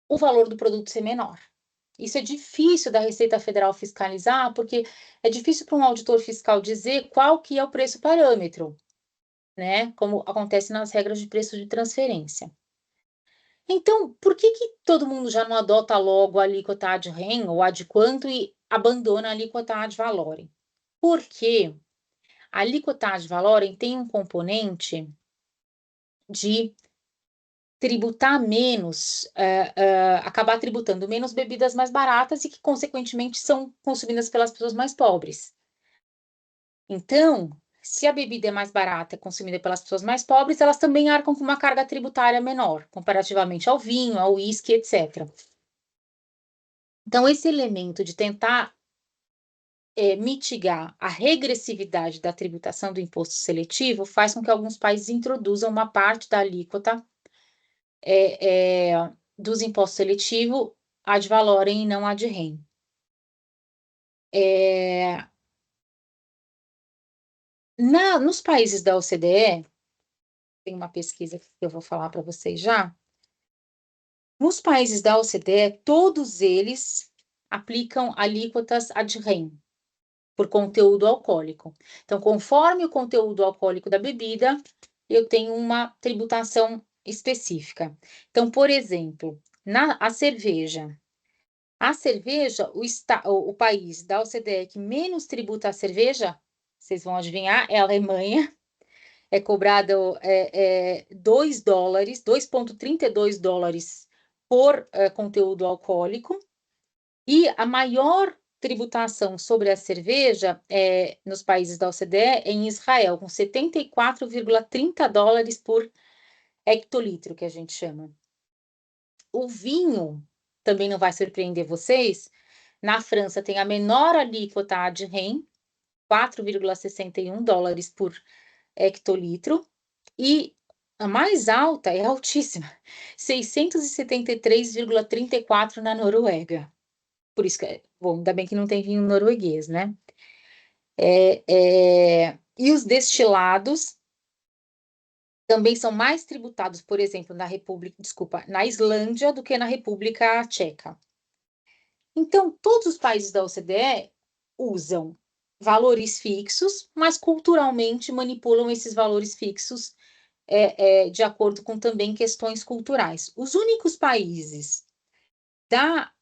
o valor do produto ser menor. Isso é difícil da Receita Federal fiscalizar, porque é difícil para um auditor fiscal dizer qual que é o preço parâmetro, né? Como acontece nas regras de preço de transferência. Então, por que todo mundo já não adota logo a alíquota ad rem ou ad quanto e abandona a alíquota ad valorem? Porque a alíquota ad valorem tem um componente de tributar menos, acabar tributando menos bebidas mais baratas e que, consequentemente, são consumidas pelas pessoas mais pobres. Então, se a bebida é mais barata, é consumida pelas pessoas mais pobres, elas também arcam com uma carga tributária menor, comparativamente ao vinho, ao uísque, etc. Então, esse elemento de tentar mitigar a regressividade da tributação do imposto seletivo faz com que alguns países introduzam uma parte da alíquota dos impostos seletivos ad valorem e não ad rem. Nos países da OCDE, tem uma pesquisa que eu vou falar para vocês já. Nos países da OCDE, todos eles aplicam alíquotas ad rem, por conteúdo alcoólico. Então, conforme o conteúdo alcoólico da bebida, eu tenho uma tributação específica. Então, por exemplo, a cerveja, o país da OCDE que menos tributa a cerveja, vocês vão adivinhar, é a Alemanha. É cobrado $2, $2,32 por conteúdo alcoólico. E a maior tributação sobre a cerveja nos países da OCDE é em Israel, com $74,30 por hectolitro, que a gente chama. O vinho, também não vai surpreender vocês, na França tem a menor alíquota ad rem, $4,61 por hectolitro, e a mais alta é altíssima, 673,34 na Noruega. Por isso que, bom, ainda bem que não tem vinho norueguês, né? E os destilados também são mais tributados, por exemplo, na Islândia do que na República Tcheca. Então, todos os países da OCDE usam valores fixos, mas culturalmente manipulam esses valores fixos de acordo com também questões culturais. Os únicos países da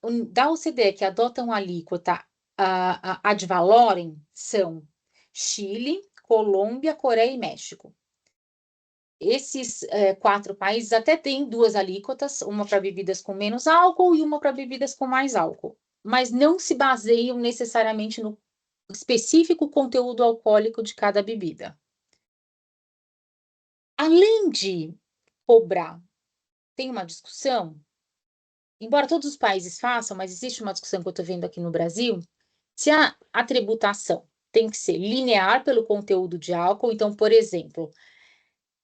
OCDE que adotam a alíquota ad valorem são Chile, Colômbia, Coreia e México. Esses 4 países até têm 2 alíquotas, uma para bebidas com menos álcool e uma para bebidas com mais álcool, mas não se baseiam necessariamente no específico conteúdo alcoólico de cada bebida. Além de cobrar, tem uma discussão, embora todos os países façam, mas existe uma discussão que eu estou vendo aqui no Brasil, se a tributação tem que ser linear pelo conteúdo de álcool. Então, por exemplo,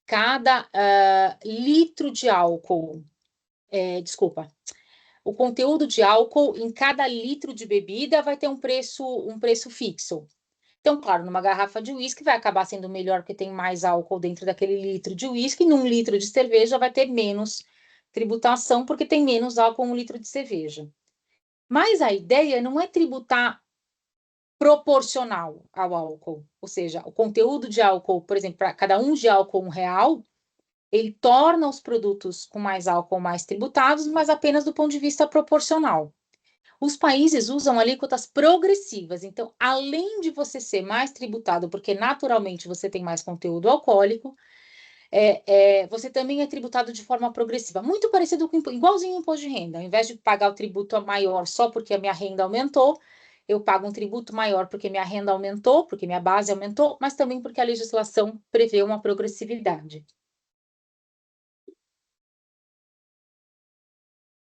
cada litro de álcool, o conteúdo de álcool em cada litro de bebida vai ter um preço fixo. Então, claro, numa garrafa de uísque vai acabar sendo melhor porque tem mais álcool dentro daquele litro de uísque, e num litro de cerveja vai ter menos tributação porque tem menos álcool em 1 litro de cerveja. Mas a ideia não é tributar proporcional ao álcool, ou seja, o conteúdo de álcool, por exemplo, para cada de álcool R$1, ele torna os produtos com mais álcool mais tributados, mas apenas do ponto de vista proporcional. Os países usam alíquotas progressivas, então, além de você ser mais tributado, porque naturalmente você tem mais conteúdo alcoólico, você também é tributado de forma progressiva, muito parecido com igualzinho o imposto de renda. Ao invés de pagar o tributo maior só porque a minha renda aumentou, eu pago um tributo maior porque minha renda aumentou, porque minha base aumentou, mas também porque a legislação prevê uma progressividade.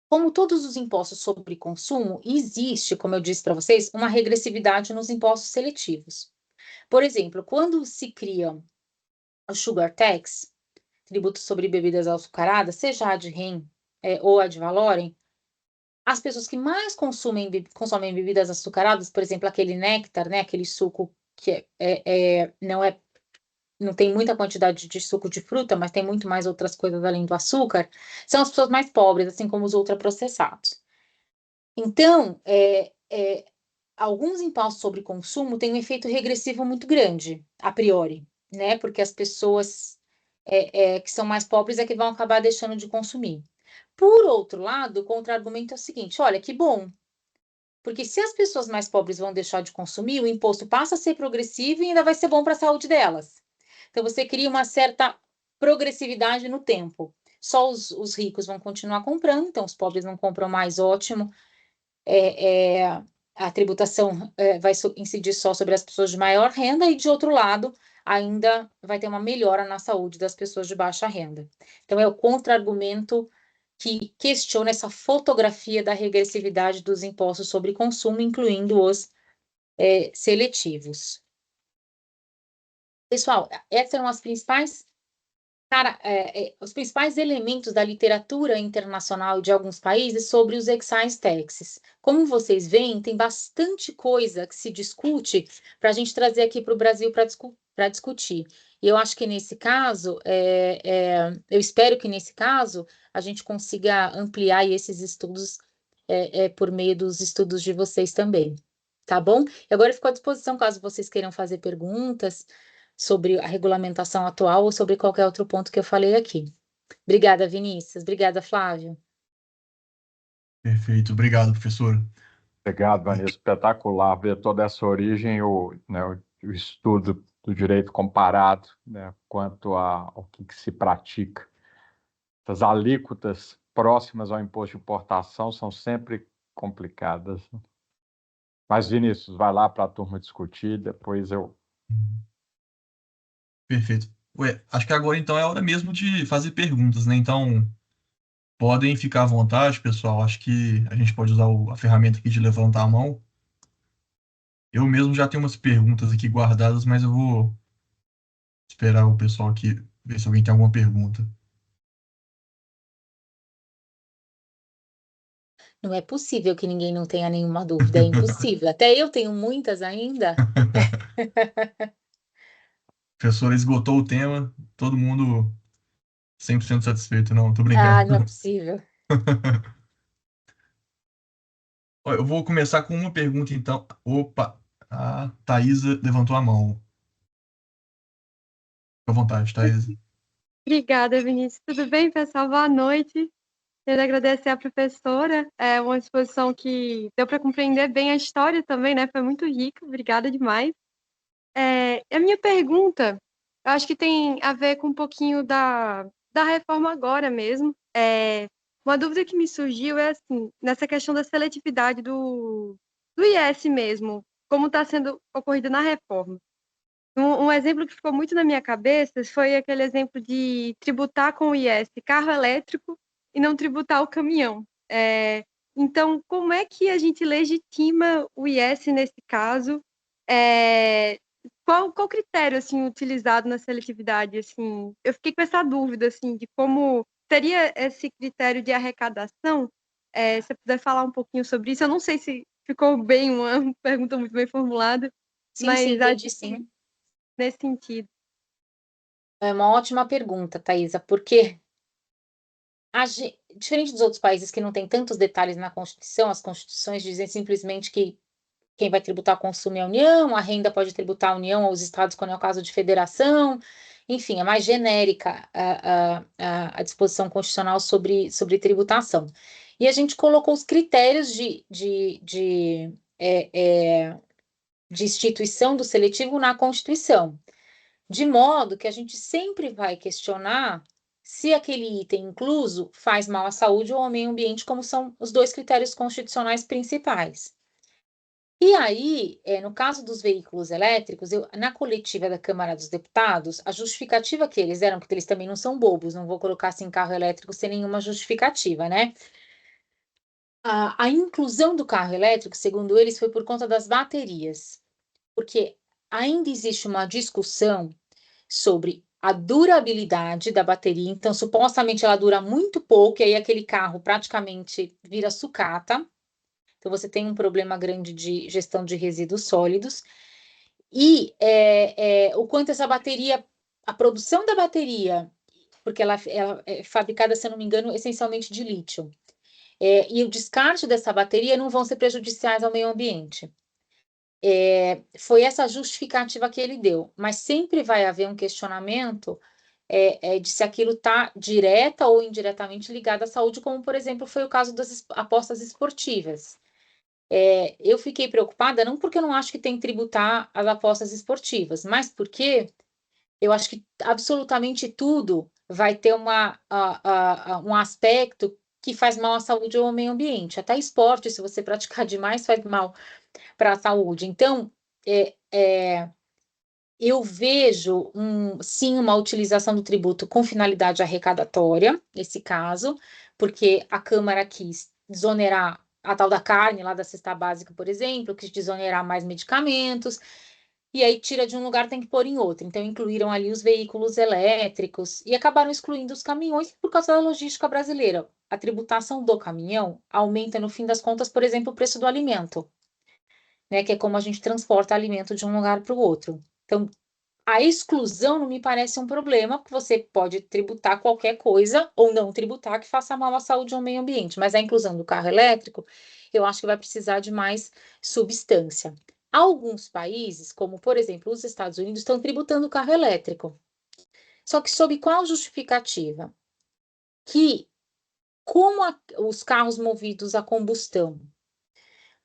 Como todos os impostos sobre consumo, existe, como eu disse para vocês, uma regressividade nos impostos seletivos. Por exemplo, quando se cria o sugar tax, tributo sobre bebidas açucaradas, seja a de REN ou a de valorem, as pessoas que mais consomem bebidas açucaradas, por exemplo, aquele néctar, né, aquele suco que não tem muita quantidade de suco de fruta, mas tem muito mais outras coisas além do açúcar, são as pessoas mais pobres, assim como os ultraprocessados. Então, alguns impostos sobre consumo têm um efeito regressivo muito grande, a priori, né? Porque as pessoas que são mais pobres é que vão acabar deixando de consumir. Por outro lado, o contra-argumento é o seguinte: olha, que bom, porque se as pessoas mais pobres vão deixar de consumir, o imposto passa a ser progressivo e ainda vai ser bom para a saúde delas. Então, você cria uma certa progressividade no tempo. Só os ricos vão continuar comprando, então os pobres não compram mais, ótimo. A tributação vai incidir só sobre as pessoas de maior renda e, de outro lado, ainda vai ter uma melhora na saúde das pessoas de baixa renda. Então, é o contra-argumento que questiona essa fotografia da regressividade dos impostos sobre consumo, incluindo os seletivos. Pessoal, essas são as principais os principais elementos da literatura internacional de alguns países sobre os excise taxes. Como vocês veem, tem bastante coisa que se discute para a gente trazer aqui para o Brasil para discutir. E eu acho que nesse caso, eu espero que nesse caso a gente consiga ampliar esses estudos por meio dos estudos de vocês também. Tá bom? E agora eu fico à disposição caso vocês queiram fazer perguntas sobre a regulamentação atual ou sobre qualquer outro ponto que eu falei aqui. Obrigada, Vinícius. Obrigada, Flávio. Perfeito, obrigado, professor. Obrigado, Vanessa. Espetacular ver toda essa origem, o estudo do direito comparado, né, quanto ao que se pratica. As alíquotas próximas ao imposto de importação são sempre complicadas. Mas, Vinícius, vai lá para a turma discutir, depois eu... Perfeito. Acho que agora, então, é hora mesmo de fazer perguntas, né? Então, podem ficar à vontade, pessoal. Acho que a gente pode usar a ferramenta aqui de levantar a mão. Eu mesmo já tenho umas perguntas aqui guardadas, mas eu vou esperar o pessoal aqui ver se alguém tem alguma pergunta. Não é possível que ninguém não tenha nenhuma dúvida, é impossível. Até eu tenho muitas ainda. Professor esgotou o tema, todo mundo 100% satisfeito. Não, tô Ah, brincando. não é possível. Ó, eu vou começar com uma pergunta, então. Opa! A Thaisa levantou a mão. Fica à vontade, Thaisa. Obrigada, Vinícius. Tudo bem, pessoal? Boa noite. Quero agradecer à professora. É uma exposição que deu para compreender bem a história também, né? Foi muito rica. Obrigada demais. A minha pergunta, eu acho que tem a ver com um pouquinho da reforma agora mesmo. Uma dúvida que me surgiu é assim, nessa questão da seletividade do IS mesmo, como está sendo ocorrida na reforma. Um exemplo que ficou muito na minha cabeça foi aquele exemplo de tributar com o IS carro elétrico e não tributar o caminhão. Então, como é que a gente legitima o IS nesse caso? Qual critério assim utilizado na seletividade? Assim, eu fiquei com essa dúvida assim de como seria esse critério de arrecadação. Se você puder falar um pouquinho sobre isso, eu não sei se ficou bem uma pergunta muito bem formulada, Sim, mas sim, acho entendi, sim. nesse sentido. É uma ótima pergunta, Thaisa, porque diferente dos outros países que não tem tantos detalhes na Constituição, as constituições dizem simplesmente que quem vai tributar o consumo é a União, a renda pode tributar a União ou os estados quando é o caso de federação, enfim, é mais genérica a disposição constitucional sobre tributação. E a gente colocou os critérios de instituição do seletivo na Constituição, de modo que a gente sempre vai questionar se aquele item incluso faz mal à saúde ou ao meio ambiente, como são os dois critérios constitucionais principais. E aí, no caso dos veículos elétricos, na coletiva da Câmara dos Deputados, a justificativa que eles deram, porque eles também não são bobos, não vou colocar assim carro elétrico sem nenhuma justificativa, né? A inclusão do carro elétrico, segundo eles, foi por conta das baterias, porque ainda existe uma discussão sobre a durabilidade da bateria, então supostamente ela dura muito pouco, e aí aquele carro praticamente vira sucata. Então, você tem um problema grande de gestão de resíduos sólidos. E o quanto essa bateria, a produção da bateria, porque ela é fabricada, se eu não me engano, essencialmente de lítio. E o descarte dessa bateria não vão ser prejudiciais ao meio ambiente. Foi essa justificativa que ele deu, mas sempre vai haver um questionamento de se aquilo está direta ou indiretamente ligado à saúde, como, por exemplo, foi o caso das apostas esportivas. Eu fiquei preocupada, não porque eu não acho que tem que tributar as apostas esportivas, mas porque eu acho que absolutamente tudo vai ter um aspecto que faz mal à saúde ou ao meio ambiente. Até esporte, se você praticar demais, faz mal para a saúde. Então, eu vejo, sim, uma utilização do tributo com finalidade arrecadatória, nesse caso, porque a Câmara quis desonerar a tal da carne, lá da cesta básica, por exemplo, quis desonerar mais medicamentos, e aí tira de um lugar, tem que pôr em outro. Então, incluíram ali os veículos elétricos e acabaram excluindo os caminhões por causa da logística brasileira. A tributação do caminhão aumenta, no fim das contas, por exemplo, o preço do alimento, né, que é como a gente transporta alimento de um lugar para o outro. Então, a exclusão não me parece um problema, porque você pode tributar qualquer coisa ou não tributar que faça mal à saúde ou ao meio ambiente, mas a inclusão do carro elétrico, eu acho que vai precisar de mais substância. Alguns países, como por exemplo os Estados Unidos, estão tributando o carro elétrico. Só que sob qual justificativa? Que como os carros movidos a combustão,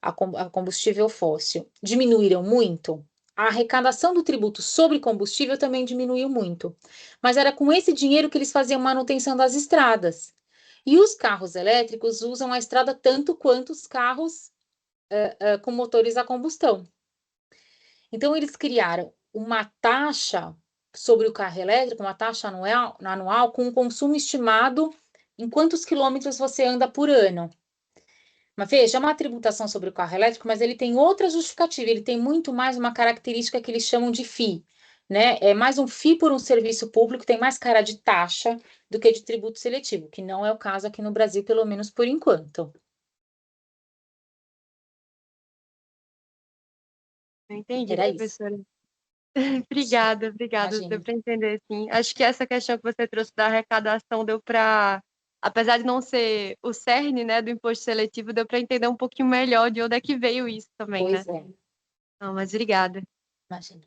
a combustível fóssil, diminuíram muito, a arrecadação do tributo sobre combustível também diminuiu muito. Mas era com esse dinheiro que eles faziam manutenção das estradas. E os carros elétricos usam a estrada tanto quanto os carros com motores a combustão. Então, eles criaram uma taxa sobre o carro elétrico, uma taxa anual com um consumo estimado em quantos quilômetros você anda por ano. Mas veja, é uma tributação sobre o carro elétrico, mas ele tem outra justificativa, ele tem muito mais uma característica que eles chamam de FII, né? É mais um FII por um serviço público, tem mais cara de taxa do que de tributo seletivo, que não é o caso aqui no Brasil, pelo menos por enquanto. Eu entendi, Era isso. professora. Obrigada. Imagina. Deu para entender, sim. Acho que essa questão que você trouxe da arrecadação deu para, apesar de não ser o cerne, né, do imposto seletivo, deu para entender um pouquinho melhor de onde é que veio isso também, né? Pois é. Não, mas obrigada. Imagina.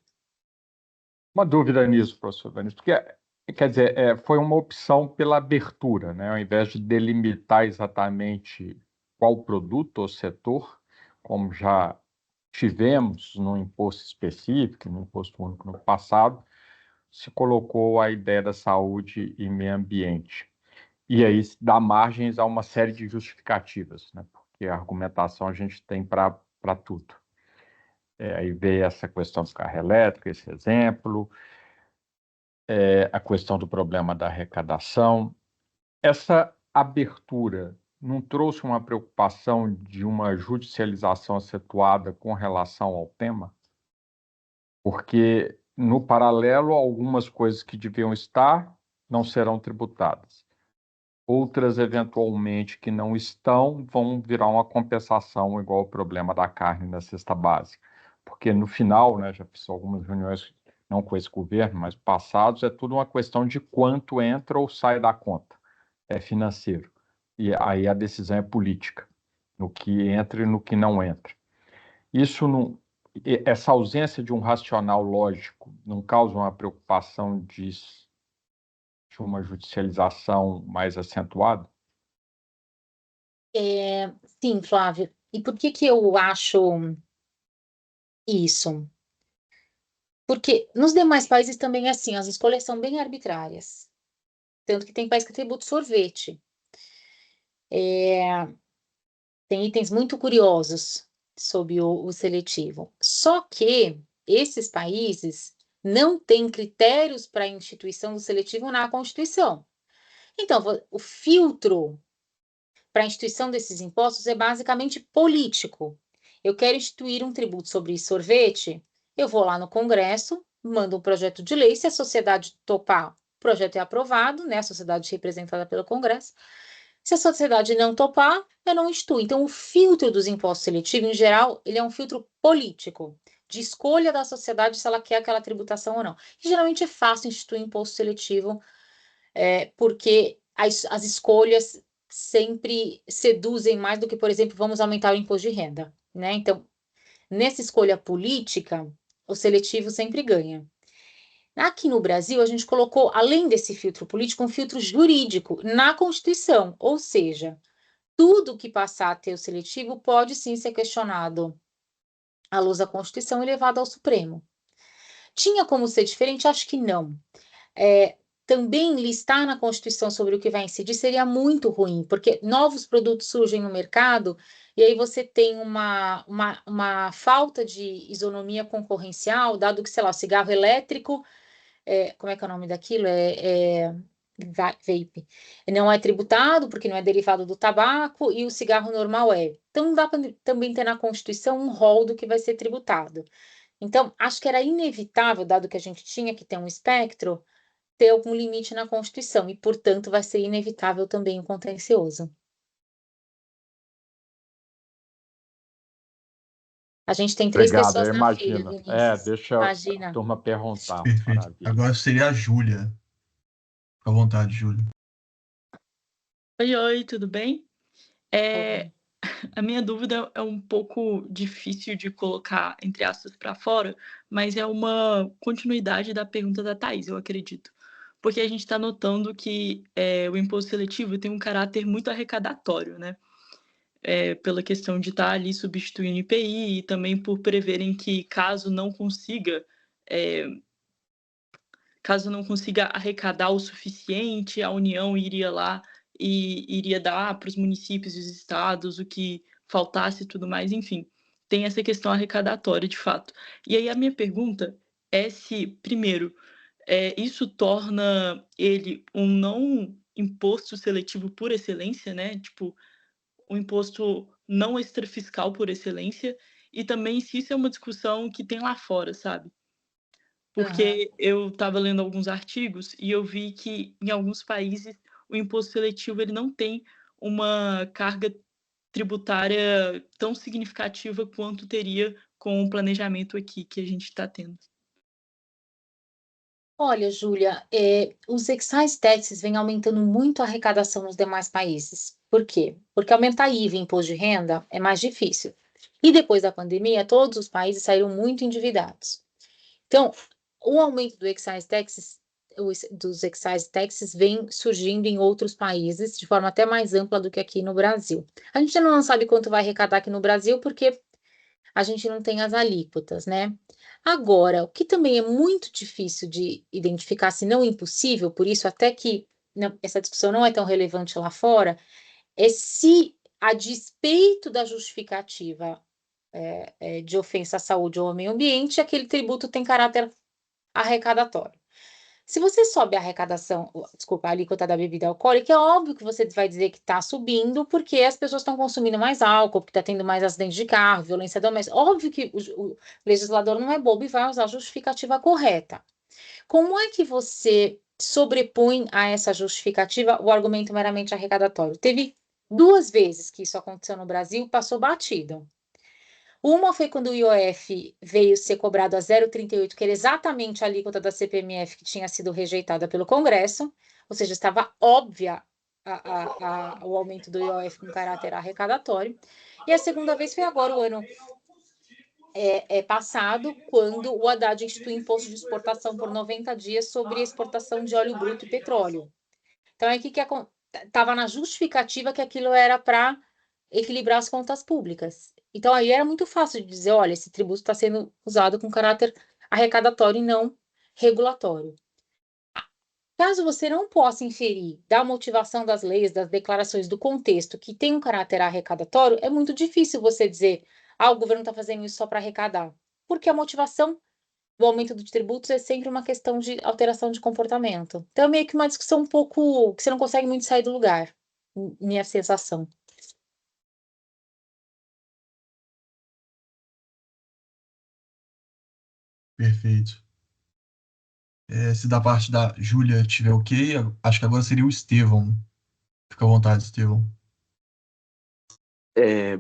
Uma dúvida nisso, professor Vanessa, porque, quer dizer, foi uma opção pela abertura, né? Ao invés de delimitar exatamente qual produto ou setor, como já tivemos no imposto específico, no imposto único no passado, se colocou a ideia da saúde e meio ambiente. E aí dá margens a uma série de justificativas, né? Porque a argumentação a gente tem para tudo. Aí veio essa questão do carro elétrico, esse exemplo, a questão do problema da arrecadação. Essa abertura não trouxe uma preocupação de uma judicialização acentuada com relação ao tema? Porque, no paralelo, algumas coisas que deviam estar não serão tributadas. Outras, eventualmente, que não estão, vão virar uma compensação, igual o problema da carne na cesta básica. Porque, no final, né, já fiz algumas reuniões, não com esse governo, mas passados, é tudo uma questão de quanto entra ou sai da conta. É financeiro. E aí a decisão é política, no que entra e no que não entra. Isso não... Essa ausência de um racional lógico não causa uma preocupação de uma judicialização mais acentuada? Sim, Flávio. E por que eu acho isso? Porque nos demais países também é assim, as escolhas são bem arbitrárias. Tanto que tem país que tributa sorvete. Tem itens muito curiosos sobre o seletivo. Só que esses países não têm critérios para a instituição do seletivo na Constituição. Então, o filtro para a instituição desses impostos é basicamente político. Eu quero instituir um tributo sobre sorvete, eu vou lá no Congresso, mando um projeto de lei, se a sociedade topar, o projeto é aprovado, né? A sociedade representada pelo Congresso. Se a sociedade não topar, eu não instituo. Então, o filtro dos impostos seletivos, em geral, ele é um filtro político, de escolha da sociedade se ela quer aquela tributação ou não. E, geralmente é fácil instituir imposto seletivo, porque as escolhas sempre seduzem mais do que, por exemplo, vamos aumentar o imposto de renda, né? Então, nessa escolha política, o seletivo sempre ganha. Aqui no Brasil, a gente colocou, além desse filtro político, um filtro jurídico na Constituição, ou seja, tudo que passar a ter o seletivo pode sim ser questionado à luz da Constituição e levado ao Supremo. Tinha como ser diferente? Acho que não. Também listar na Constituição sobre o que vai incidir seria muito ruim, porque novos produtos surgem no mercado e aí você tem uma falta de isonomia concorrencial, dado que, sei lá, o cigarro elétrico, como é que é o nome daquilo? Vape. Não é tributado, porque não é derivado do tabaco, e o cigarro normal é. Então, não dá para também ter na Constituição um rol do que vai ser tributado. Então, acho que era inevitável, dado que a gente tinha que ter um espectro, ter algum limite na Constituição, e, portanto, vai ser inevitável também o contencioso. A gente tem 3 Obrigado, pessoas eu na fila, imagino. Vinícius. Deixa a Imagina. turma perguntar. Perfeito. Maravilha. Agora seria a Júlia. Fica à vontade, Júlia. Oi, tudo bem? A minha dúvida é um pouco difícil de colocar, entre aspas, para fora, mas é uma continuidade da pergunta da Thaís, eu acredito. Porque a gente está notando que o imposto seletivo tem um caráter muito arrecadatório, né? Pela questão de estar ali substituindo o IPI e também por preverem que caso não consiga arrecadar o suficiente, a União iria lá e iria dar para os municípios e os estados o que faltasse e tudo mais, enfim, tem essa questão arrecadatória de fato. E aí a minha pergunta é se, primeiro, isso torna ele um não imposto seletivo por excelência, né? Tipo, um imposto não extrafiscal por excelência, e também se isso é uma discussão que tem lá fora, sabe? Porque eu estava lendo alguns artigos e eu vi que em alguns países o imposto seletivo ele não tem uma carga tributária tão significativa quanto teria com o planejamento aqui que a gente está tendo. Olha, Júlia, os excise taxes vêm aumentando muito a arrecadação nos demais países. Por quê? Porque aumentar IVA e imposto de renda é mais difícil. E depois da pandemia, todos os países saíram muito endividados. Então, o aumento do excise taxes, dos excise taxes vem surgindo em outros países de forma até mais ampla do que aqui no Brasil. A gente ainda não sabe quanto vai arrecadar aqui no Brasil, porque a gente não tem as alíquotas, né? Agora, o que também é muito difícil de identificar, se não impossível, por isso até que essa discussão não é tão relevante lá fora, é se, a despeito da justificativa de ofensa à saúde ou ao meio ambiente, aquele tributo tem caráter arrecadatório. Se você sobe a arrecadação, desculpa, a alíquota da bebida alcoólica, é óbvio que você vai dizer que está subindo porque as pessoas estão consumindo mais álcool, porque está tendo mais acidentes de carro, violência doméstica. Óbvio que o legislador não é bobo e vai usar a justificativa correta. Como é que você sobrepõe a essa justificativa o argumento meramente arrecadatório? Teve 2 vezes que isso aconteceu no Brasil, passou batido. Uma foi quando o IOF veio ser cobrado a 0,38, que era exatamente a alíquota da CPMF que tinha sido rejeitada pelo Congresso, ou seja, estava óbvia o aumento do IOF com caráter arrecadatório. E a segunda vez foi agora, o ano passado, quando o Haddad instituiu imposto de exportação por 90 dias sobre a exportação de óleo bruto e petróleo. Então, aí que estava na justificativa que aquilo era para equilibrar as contas públicas. Então, aí era muito fácil de dizer, olha, esse tributo está sendo usado com caráter arrecadatório e não regulatório. Caso você não possa inferir da motivação das leis, das declarações, do contexto, que tem um caráter arrecadatório, é muito difícil você dizer, o governo está fazendo isso só para arrecadar. Porque a motivação do aumento dos tributos é sempre uma questão de alteração de comportamento. Então, é meio que uma discussão um pouco que você não consegue muito sair do lugar, minha sensação. Perfeito. Se da parte da Júlia tiver ok, acho que agora seria o Estevão. Fica à vontade, Estevão.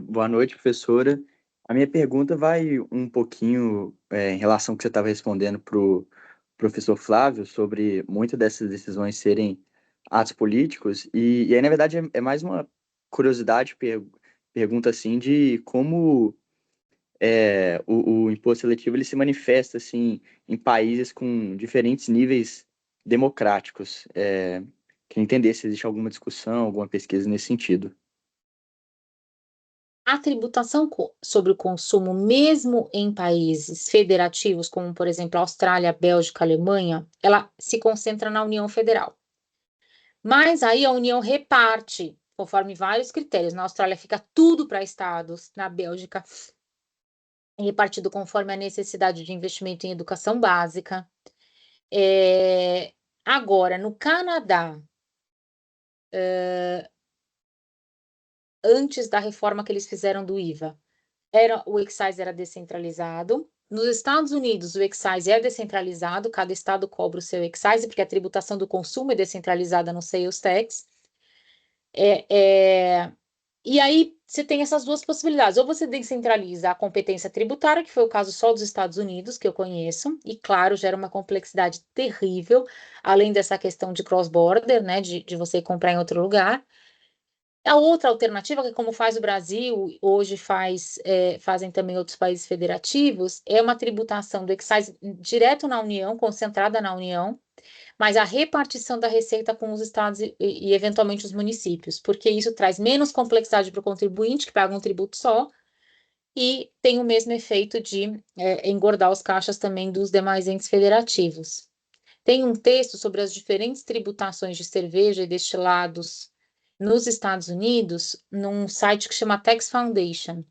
Boa noite, professora. A minha pergunta vai um pouquinho em relação ao que você estava respondendo para o professor Flávio sobre muitas dessas decisões serem atos políticos. E aí, na verdade, é mais uma curiosidade, pergunta assim, de como o imposto seletivo ele se manifesta assim, em países com diferentes níveis democráticos. Queria entender se existe alguma discussão, alguma pesquisa nesse sentido. A tributação sobre o consumo, mesmo em países federativos, como, por exemplo, Austrália, Bélgica, Alemanha, ela se concentra na União Federal. Mas aí a União reparte, conforme vários critérios. Na Austrália fica tudo para estados, na Bélgica é repartido conforme a necessidade de investimento em educação básica. Agora, no Canadá, antes da reforma que eles fizeram do IVA, o excise era descentralizado. Nos Estados Unidos, o excise é descentralizado, cada estado cobra o seu excise, porque a tributação do consumo é descentralizada no sales tax. E aí você tem essas duas possibilidades. Ou você descentraliza a competência tributária, que foi o caso só dos Estados Unidos, que eu conheço, e claro, gera uma complexidade terrível, além dessa questão de cross-border, né, de você comprar em outro lugar. A outra alternativa, que como faz o Brasil, hoje fazem também outros países federativos, é uma tributação do excise direto na União, concentrada na União, mas a repartição da receita com os estados e eventualmente os municípios, porque isso traz menos complexidade para o contribuinte, que paga um tributo só, e tem o mesmo efeito de engordar os caixas também dos demais entes federativos. Tem um texto sobre as diferentes tributações de cerveja e destilados nos Estados Unidos, num site que chama Tax Foundation.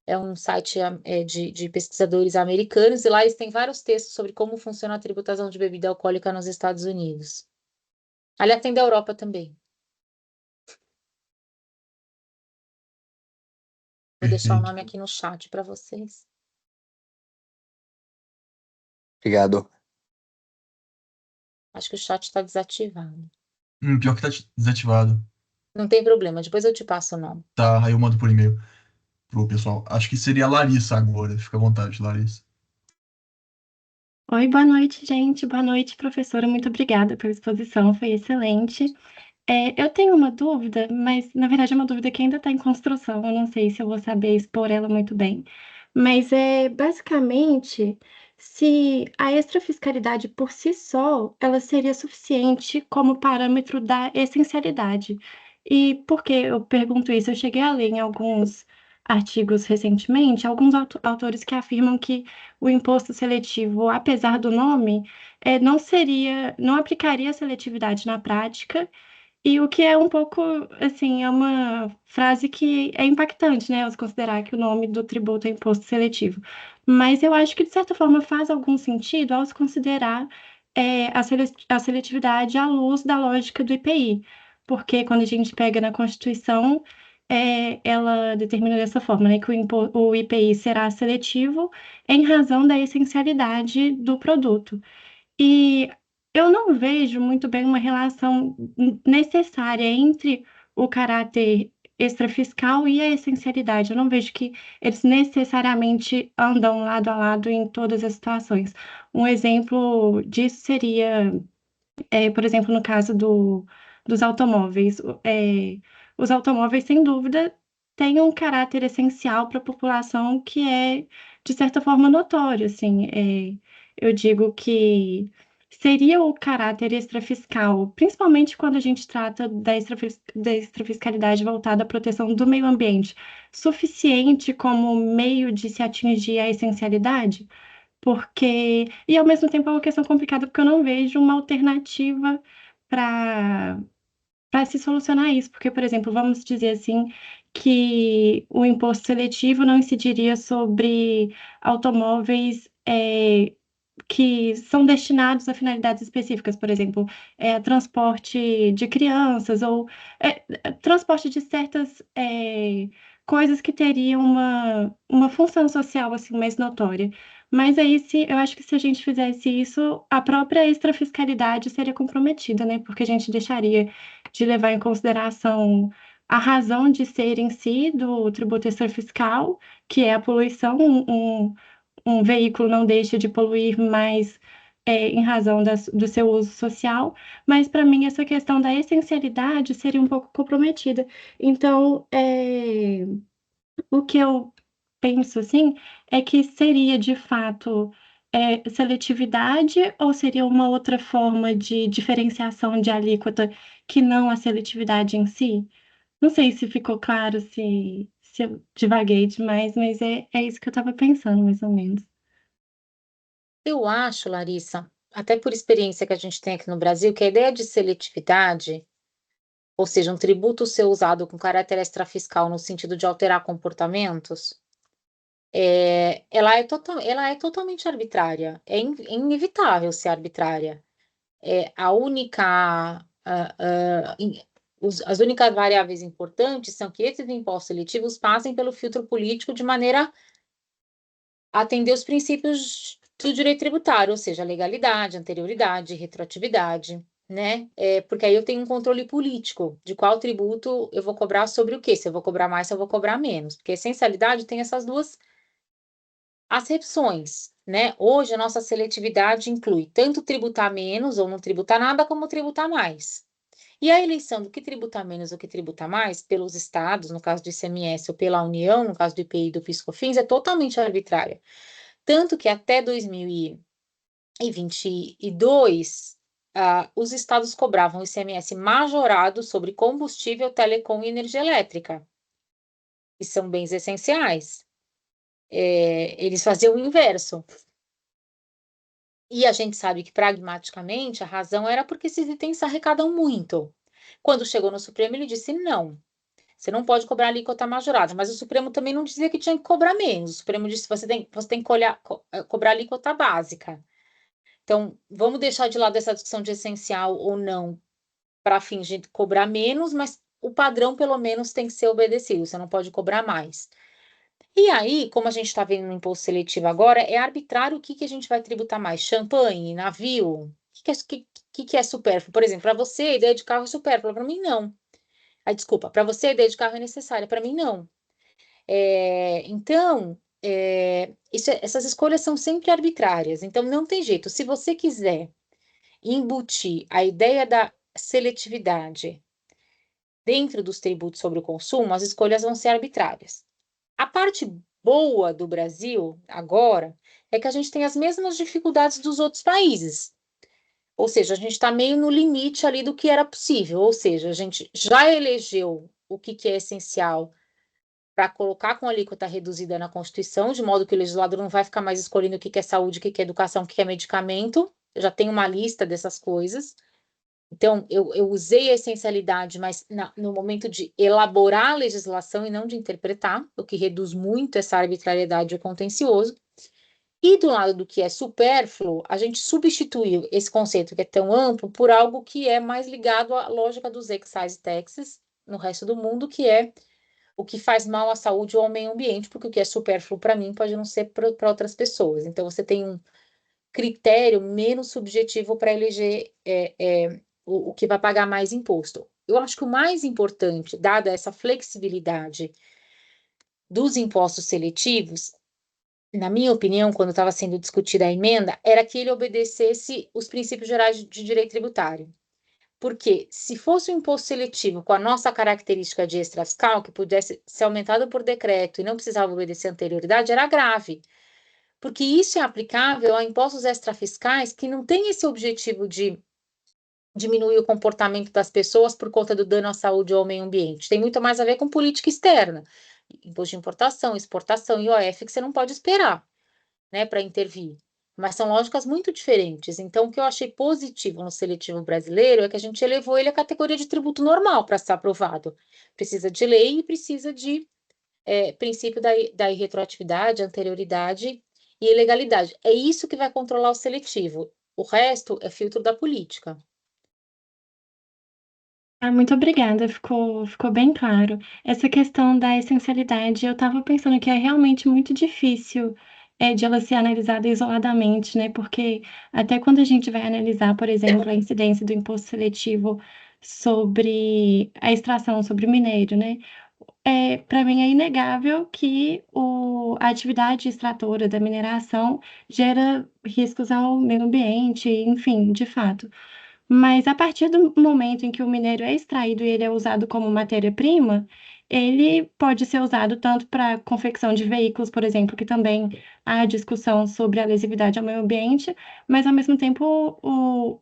É um site de pesquisadores americanos, e lá eles têm vários textos sobre como funciona a tributação de bebida alcoólica nos Estados Unidos. Aliás, tem da Europa também. Vou deixar o nome aqui no chat para vocês. Obrigado. Acho que o chat está desativado. Pior que tá desativado. Não tem problema, depois eu te passo o nome. Tá, aí eu mando por e-mail pro pessoal. Acho que seria a Larissa agora. Fica à vontade, Larissa. Oi, boa noite, gente. Boa noite, professora. Muito obrigada pela exposição, foi excelente. Eu tenho uma dúvida, mas na verdade é uma dúvida que ainda está em construção. Eu não sei se eu vou saber expor ela muito bem. Mas é basicamente se a extrafiscalidade por si só ela seria suficiente como parâmetro da essencialidade. E por que eu pergunto isso? Eu cheguei a ler em alguns artigos recentemente, alguns autores que afirmam que o imposto seletivo, apesar do nome, não aplicaria a seletividade na prática e o que é um pouco, assim, é uma frase que é impactante, né, ao se considerar que o nome do tributo é imposto seletivo. Mas eu acho que, de certa forma, faz algum sentido ao se considerar a seletividade à luz da lógica do IPI. Porque quando a gente pega na Constituição, ela determina dessa forma, né, que o IPI será seletivo em razão da essencialidade do produto. E eu não vejo muito bem uma relação necessária entre o caráter extrafiscal e a essencialidade. Eu não vejo que eles necessariamente andam lado a lado em todas as situações. Um exemplo disso seria por exemplo, no caso dos automóveis, os automóveis, sem dúvida, têm um caráter essencial para a população que é, de certa forma, notório, assim, eu digo que seria o caráter extrafiscal, principalmente quando a gente trata da extrafiscalidade voltada à proteção do meio ambiente, suficiente como meio de se atingir a essencialidade? E ao mesmo tempo é uma questão complicada, porque eu não vejo uma alternativa para se solucionar isso. Porque, por exemplo, vamos dizer assim, que o imposto seletivo não incidiria sobre automóveis que são destinados a finalidades específicas, por exemplo, transporte de crianças ou transporte de certas coisas que teriam uma função social assim mais notória. Mas aí, eu acho que se a gente fizesse isso, a própria extrafiscalidade seria comprometida, né? Porque a gente deixaria de levar em consideração a razão de ser em si do tributo extrafiscal, que é a poluição. Um veículo não deixa de poluir mais em razão do seu uso social, mas para mim essa questão da essencialidade seria um pouco comprometida. Então, o que eu penso assim é que seria de fato seletividade ou seria uma outra forma de diferenciação de alíquota que não a seletividade em si? Não sei se ficou claro, se eu divaguei demais, mas é isso que eu estava pensando, mais ou menos. Eu acho, Larissa, até por experiência que a gente tem aqui no Brasil, que a ideia de seletividade, ou seja, um tributo ser usado com caráter extrafiscal no sentido de alterar comportamentos, ela é totalmente arbitrária. É inevitável ser arbitrária. A única, as únicas variáveis importantes são que esses impostos seletivos passem pelo filtro político de maneira a atender os princípios do direito tributário, ou seja, legalidade, anterioridade, retroatividade, né? Porque aí eu tenho um controle político de qual tributo eu vou cobrar sobre o quê, se eu vou cobrar mais, se eu vou cobrar menos, porque a essencialidade tem essas duas acepções, né? Hoje a nossa seletividade inclui tanto tributar menos ou não tributar nada, como tributar mais. E a eleição do que tributar menos ou que tributar mais, pelos estados, no caso do ICMS, ou pela União, no caso do IPI e do PIS/COFINS, é totalmente arbitrária. Tanto que até 2022, os estados cobravam ICMS majorado sobre combustível, telecom e energia elétrica, que são bens essenciais. Eles faziam o inverso. E a gente sabe que, pragmaticamente, a razão era porque esses itens arrecadam muito. Quando chegou no Supremo, ele disse não. Você não pode cobrar alíquota majorada, mas o Supremo também não dizia que tinha que cobrar menos. O Supremo disse que você tem que cobrar alíquota básica. Então, vamos deixar de lado essa discussão de essencial ou não para fins de cobrar menos, mas o padrão, pelo menos, tem que ser obedecido. Você não pode cobrar mais. E aí, como a gente está vendo no imposto seletivo agora, é arbitrário o que a gente vai tributar mais. Champanhe, navio, o que é supérfluo? Por exemplo, para você, a ideia de carro é supérflua, para mim, não. Desculpa, para você a ideia de carro é necessária, para mim não. Então, essas escolhas são sempre arbitrárias, então não tem jeito. Se você quiser embutir a ideia da seletividade dentro dos tributos sobre o consumo, as escolhas vão ser arbitrárias. A parte boa do Brasil, agora, é que a gente tem as mesmas dificuldades dos outros países. Ou seja, a gente está meio no limite ali do que era possível. Ou seja, a gente já elegeu o que é essencial para colocar com alíquota reduzida na Constituição, de modo que o legislador não vai ficar mais escolhendo o que é saúde, o que é educação, o que é medicamento. Eu já tenho uma lista dessas coisas. Então, eu usei a essencialidade, mas no momento de elaborar a legislação e não de interpretar, o que reduz muito essa arbitrariedade e o contencioso. E do lado do que é supérfluo, a gente substituiu esse conceito que é tão amplo por algo que é mais ligado à lógica dos excise taxes no resto do mundo, que é o que faz mal à saúde ou ao meio ambiente, porque o que é supérfluo para mim pode não ser para outras pessoas. Então, você tem um critério menos subjetivo para eleger o que vai pagar mais imposto. Eu acho que o mais importante, dada essa flexibilidade dos impostos seletivos, na minha opinião, quando estava sendo discutida a emenda, era que ele obedecesse os princípios gerais de direito tributário. Porque se fosse um imposto seletivo com a nossa característica de extrafiscal, que pudesse ser aumentado por decreto e não precisava obedecer a anterioridade, era grave. Porque isso é aplicável a impostos extrafiscais que não têm esse objetivo de diminuir o comportamento das pessoas por conta do dano à saúde ou ao meio ambiente. Tem muito mais a ver com política externa. Imposto de importação, exportação, IOF, que você não pode esperar, né, para intervir. Mas são lógicas muito diferentes. Então, o que eu achei positivo no seletivo brasileiro é que a gente elevou ele à categoria de tributo normal para ser aprovado. Precisa de lei e precisa de princípio da irretroatividade, anterioridade e ilegalidade. É isso que vai controlar o seletivo. O resto é filtro da política. Muito obrigada, ficou bem claro. Essa questão da essencialidade, eu estava pensando que é realmente muito difícil de ela ser analisada isoladamente, né? Porque até quando a gente vai analisar, por exemplo, a incidência do imposto seletivo sobre a extração, sobre o minério, né? Para mim é inegável que a atividade extratora da mineração gera riscos ao meio ambiente, enfim, de fato. Mas a partir do momento em que o minério é extraído e ele é usado como matéria-prima, ele pode ser usado tanto para confecção de veículos, por exemplo, que também há discussão sobre a lesividade ao meio ambiente, mas ao mesmo tempo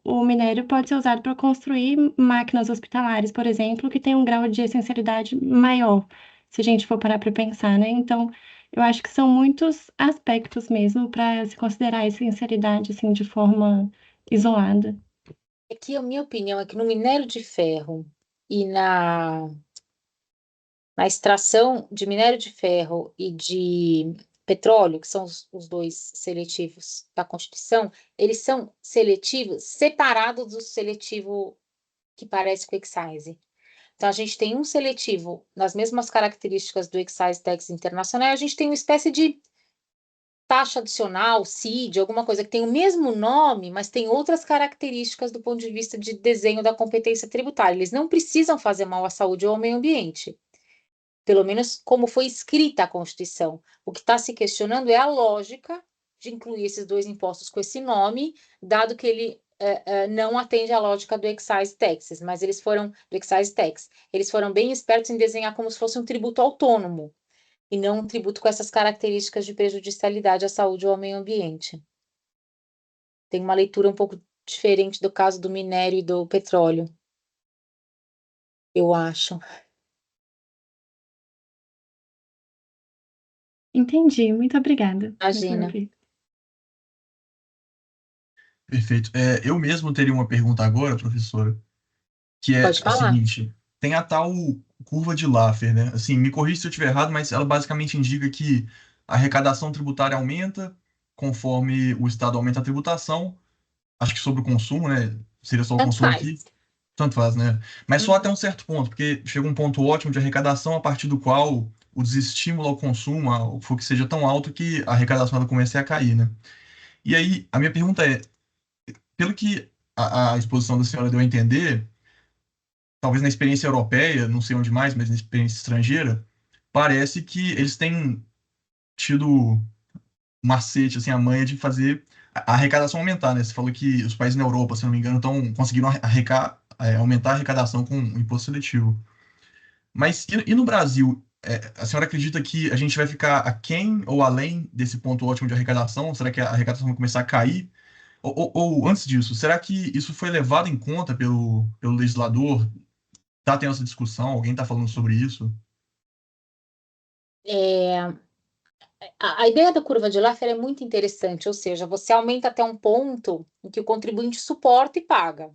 o minério pode ser usado para construir máquinas hospitalares, por exemplo, que tem um grau de essencialidade maior, se a gente for parar para pensar, né? Então, eu acho que são muitos aspectos mesmo para se considerar a essencialidade assim de forma isolada. É que a minha opinião é que no minério de ferro e na extração de minério de ferro e de petróleo, que são os dois seletivos da Constituição, eles são seletivos separados do seletivo que parece com o excise. Então, a gente tem um seletivo nas mesmas características do excise tax internacional, a gente tem uma espécie de taxa adicional, CID, alguma coisa que tem o mesmo nome, mas tem outras características do ponto de vista de desenho da competência tributária. Eles não precisam fazer mal à saúde ou ao meio ambiente, pelo menos como foi escrita a Constituição. O que está se questionando é a lógica de incluir esses dois impostos com esse nome, dado que ele não atende à lógica do excise taxes, mas eles foram do excise tax. Eles foram bem espertos em desenhar como se fosse um tributo autônomo e não um tributo com essas características de prejudicialidade à saúde ou ao meio ambiente. Tem uma leitura um pouco diferente do caso do minério e do petróleo, eu acho. Entendi, muito obrigada. Imagina. Perfeito. Eu mesmo teria uma pergunta agora, professora, que é Pode a falar. seguinte: tem a tal curva de Laffer, né? Assim, me corrija se eu estiver errado, mas ela basicamente indica que a arrecadação tributária aumenta conforme o Estado aumenta a tributação, acho que sobre o consumo, né? Seria só o Tanto consumo faz. aqui. Tanto faz, né? Mas só até um certo ponto, porque chega um ponto ótimo de arrecadação a partir do qual o desestímulo ao consumo, o que seja tão alto que a arrecadação ela comece a cair, né? E aí, a minha pergunta é, pelo que a exposição da senhora deu a entender, talvez na experiência europeia, não sei onde mais, mas na experiência estrangeira, parece que eles têm tido macete, assim, a manha de fazer a arrecadação aumentar, né? Você falou que os países na Europa, se não me engano, estão conseguindo aumentar a arrecadação com o imposto seletivo. Mas e no Brasil? A senhora acredita que a gente vai ficar aquém ou além desse ponto ótimo de arrecadação? Será que a arrecadação vai começar a cair? Ou antes disso, será que isso foi levado em conta pelo legislador? Está tendo essa discussão? Alguém está falando sobre isso? É, a ideia da curva de Laffer é muito interessante, ou seja, você aumenta até um ponto em que o contribuinte suporta e paga.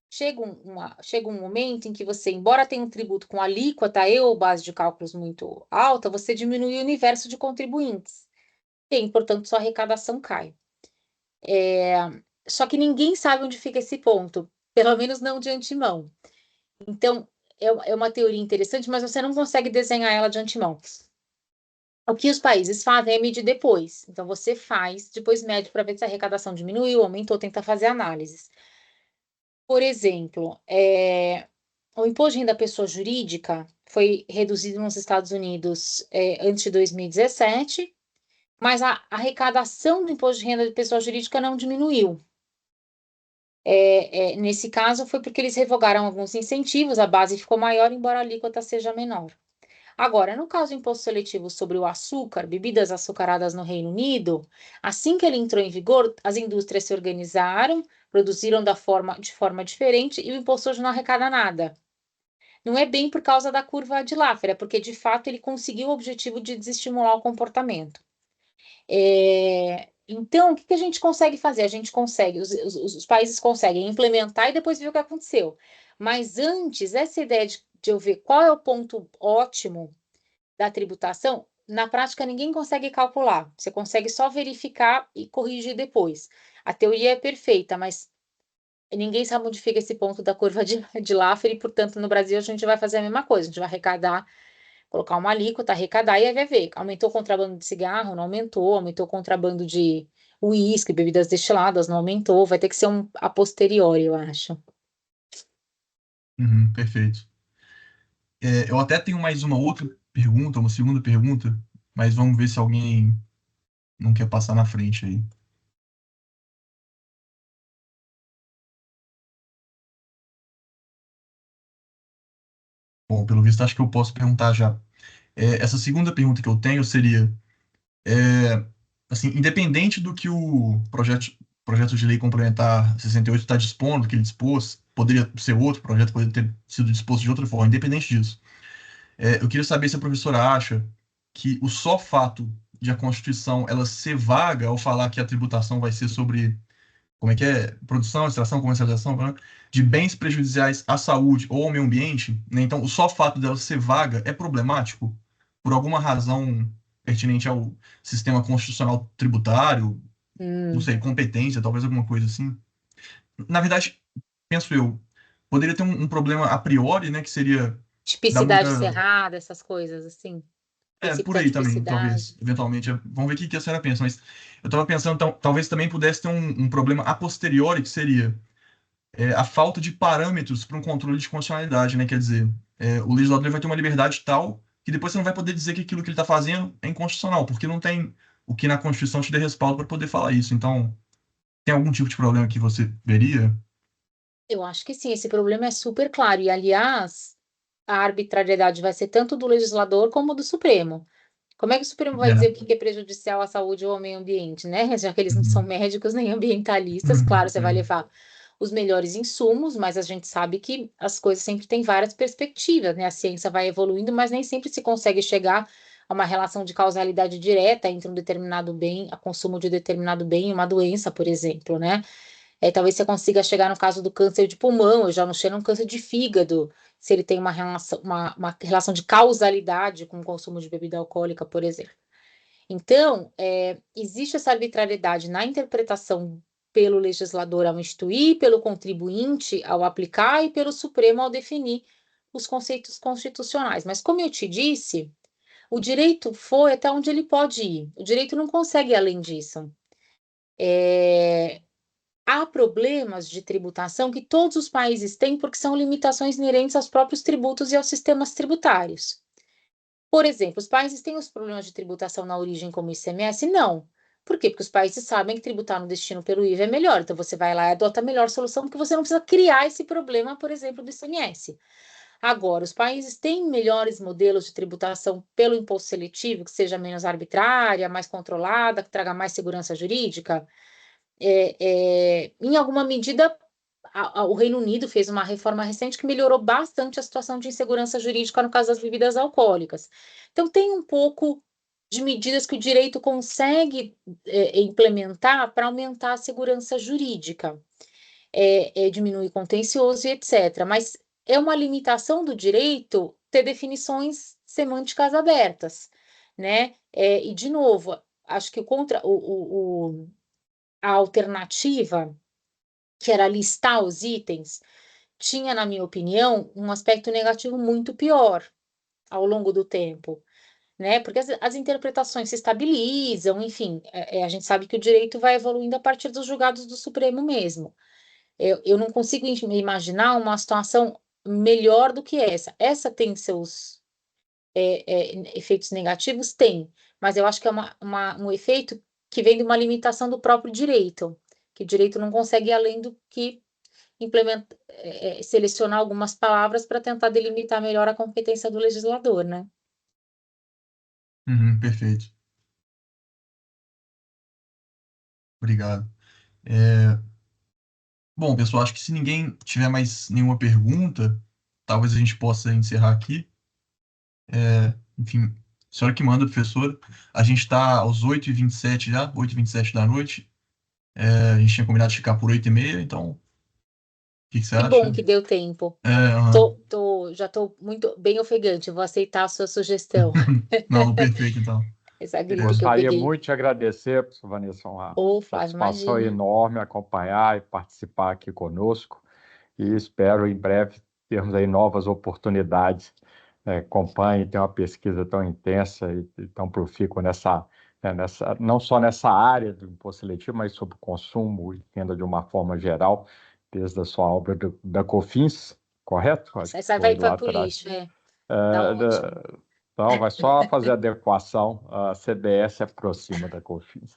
Chega um momento em que você, embora tenha um tributo com alíquota e ou base de cálculos muito alta, você diminui o universo de contribuintes. E, portanto, sua arrecadação cai. Só que ninguém sabe onde fica esse ponto, pelo menos não de antemão. Então, é uma teoria interessante, mas você não consegue desenhar ela de antemão. O que os países fazem é medir depois. Então, você faz, depois mede para ver se a arrecadação diminuiu, aumentou, tenta fazer análises. Por exemplo, o imposto de renda da pessoa jurídica foi reduzido nos Estados Unidos antes de 2017, mas a arrecadação do imposto de renda de pessoa jurídica não diminuiu. Nesse caso, foi porque eles revogaram alguns incentivos, a base ficou maior, embora a alíquota seja menor. Agora, no caso do imposto seletivo sobre o açúcar, bebidas açucaradas no Reino Unido, assim que ele entrou em vigor, as indústrias se organizaram, produziram de forma diferente e o imposto hoje não arrecada nada. Não é bem por causa da curva de Laffer, é porque, de fato, ele conseguiu o objetivo de desestimular o comportamento. Então, o que a gente consegue fazer? A gente consegue, os países conseguem implementar e depois ver o que aconteceu. Mas antes, essa ideia de eu ver qual é o ponto ótimo da tributação, na prática ninguém consegue calcular. Você consegue só verificar e corrigir depois. A teoria é perfeita, mas ninguém sabe onde fica esse ponto da curva de Laffer e, portanto, no Brasil a gente vai fazer a mesma coisa. A gente vai arrecadar, colocar uma alíquota, arrecadar e aí vai ver. Aumentou o contrabando de cigarro? Não aumentou. Aumentou o contrabando de uísque, bebidas destiladas? Não aumentou. Vai ter que ser a posteriori, eu acho. Perfeito. Eu até tenho mais uma outra pergunta, uma segunda pergunta, mas vamos ver se alguém não quer passar na frente aí. Bom, pelo visto, acho que eu posso perguntar já. Essa segunda pergunta que eu tenho seria, assim, independente do que o projeto de lei complementar 68 está dispondo, do que ele dispôs, poderia ser outro projeto, poderia ter sido disposto de outra forma, independente disso. Eu queria saber se a professora acha que o só fato de a Constituição ela ser vaga ao falar que a tributação vai ser sobre, como é que é? Produção, extração, comercialização, né? De bens prejudiciais à saúde ou ao meio ambiente, né? Então, o só fato dela ser vaga é problemático por alguma razão pertinente ao sistema constitucional tributário, não sei, competência, talvez alguma coisa assim. Na verdade, penso eu, poderia ter um problema a priori, né, que seria da Tipicidade muita. cerrada, essas coisas assim. Princípio Por da aí também, tipicidade. talvez, eventualmente. Vamos ver o que a senhora pensa, mas eu estava pensando, então, talvez também pudesse ter um problema a posteriori, que seria a falta de parâmetros para um controle de constitucionalidade, né? Quer dizer, o legislador vai ter uma liberdade tal que depois você não vai poder dizer que aquilo que ele está fazendo é inconstitucional, porque não tem o que na Constituição te dê respaldo para poder falar isso. Então, tem algum tipo de problema que você veria? Eu acho que sim, esse problema é super claro. E, aliás, a arbitrariedade vai ser tanto do legislador como do Supremo. Como é que o Supremo vai dizer o que é prejudicial à saúde ou ao meio ambiente, né? Já que eles não são médicos nem ambientalistas, claro, você vai levar os melhores insumos, mas a gente sabe que as coisas sempre têm várias perspectivas, né? A ciência vai evoluindo, mas nem sempre se consegue chegar a uma relação de causalidade direta entre um determinado bem, a consumo de determinado bem e uma doença, por exemplo, né? Talvez você consiga chegar no caso do câncer de pulmão, eu já não chego no câncer de fígado, se ele tem uma relação de causalidade com o consumo de bebida alcoólica, por exemplo. Então, existe essa arbitrariedade na interpretação pelo legislador ao instituir, pelo contribuinte ao aplicar e pelo Supremo ao definir os conceitos constitucionais. Mas, como eu te disse, o direito foi até onde ele pode ir. O direito não consegue ir além disso. Há problemas de tributação que todos os países têm porque são limitações inerentes aos próprios tributos e aos sistemas tributários. Por exemplo, os países têm os problemas de tributação na origem como o ICMS? Não. Por quê? Porque os países sabem que tributar no destino pelo IVA é melhor. Então, você vai lá e adota a melhor solução porque você não precisa criar esse problema, por exemplo, do ICMS. Agora, os países têm melhores modelos de tributação pelo imposto seletivo, que seja menos arbitrária, mais controlada, que traga mais segurança jurídica? Em alguma medida, o Reino Unido fez uma reforma recente que melhorou bastante a situação de insegurança jurídica no caso das bebidas alcoólicas. Então, tem um pouco de medidas que o direito consegue implementar para aumentar a segurança jurídica, diminuir contencioso e etc. Mas é uma limitação do direito ter definições semânticas abertas, né? E, de novo, acho que a alternativa, que era listar os itens, tinha, na minha opinião, um aspecto negativo muito pior ao longo do tempo, né? Porque as interpretações se estabilizam, enfim, a gente sabe que o direito vai evoluindo a partir dos julgados do Supremo mesmo. Eu não consigo imaginar uma situação melhor do que essa. Essa tem seus efeitos negativos? Tem, mas eu acho que é um efeito que vem de uma limitação do próprio direito, que o direito não consegue ir além do que selecionar algumas palavras para tentar delimitar melhor a competência do legislador, né? Perfeito. Obrigado. Bom, pessoal, acho que se ninguém tiver mais nenhuma pergunta, talvez a gente possa encerrar aqui. Enfim, senhora que manda, professora. A gente está às 8h27 já, 8h27 da noite. A gente tinha combinado de ficar por 8h30, então, o que você Que acha? bom que deu tempo. Aham. Já estou muito bem ofegante, vou aceitar a sua sugestão. Não, perfeito, então. Essa gripe que eu Gostaria peguei. muito de agradecer, professor Vanessa, uma Flávio, satisfação imagina. enorme acompanhar e participar aqui conosco, e espero em breve termos aí novas oportunidades. Acompanhe, tem uma pesquisa tão intensa e tão profícua não só nessa área do imposto seletivo, mas sobre consumo e renda de uma forma geral, desde a sua obra da COFINS, correto? Essa vai para o lixo, Tá ótimo. Então, vai só fazer a adequação, a CBS aproxima da COFINS.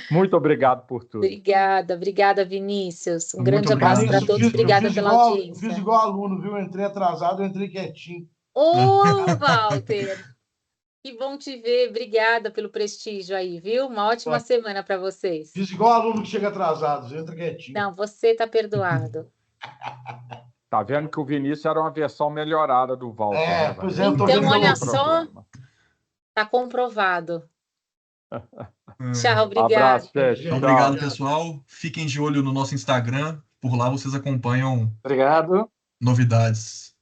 Muito obrigado por tudo. Obrigada, Vinícius. Um Muito grande abraço para obrigado. todos. Obrigada pela audiência. Fiz igual aluno, viu? Entrei atrasado, eu entrei quietinho. Ô, Walter! Que bom te ver. Obrigada pelo prestígio aí, viu? Uma ótima semana para vocês. Fiz igual aluno que chega atrasado, entra quietinho. Não, você está perdoado. Tá vendo que o Vinícius era uma versão melhorada do Walter. Né, pois é, eu tô Então, vendo olha que só, tá comprovado. Tchau, obrigado. Abraço, gente. Então, obrigado, pessoal. Fiquem de olho no nosso Instagram. Por lá vocês acompanham Obrigado. novidades.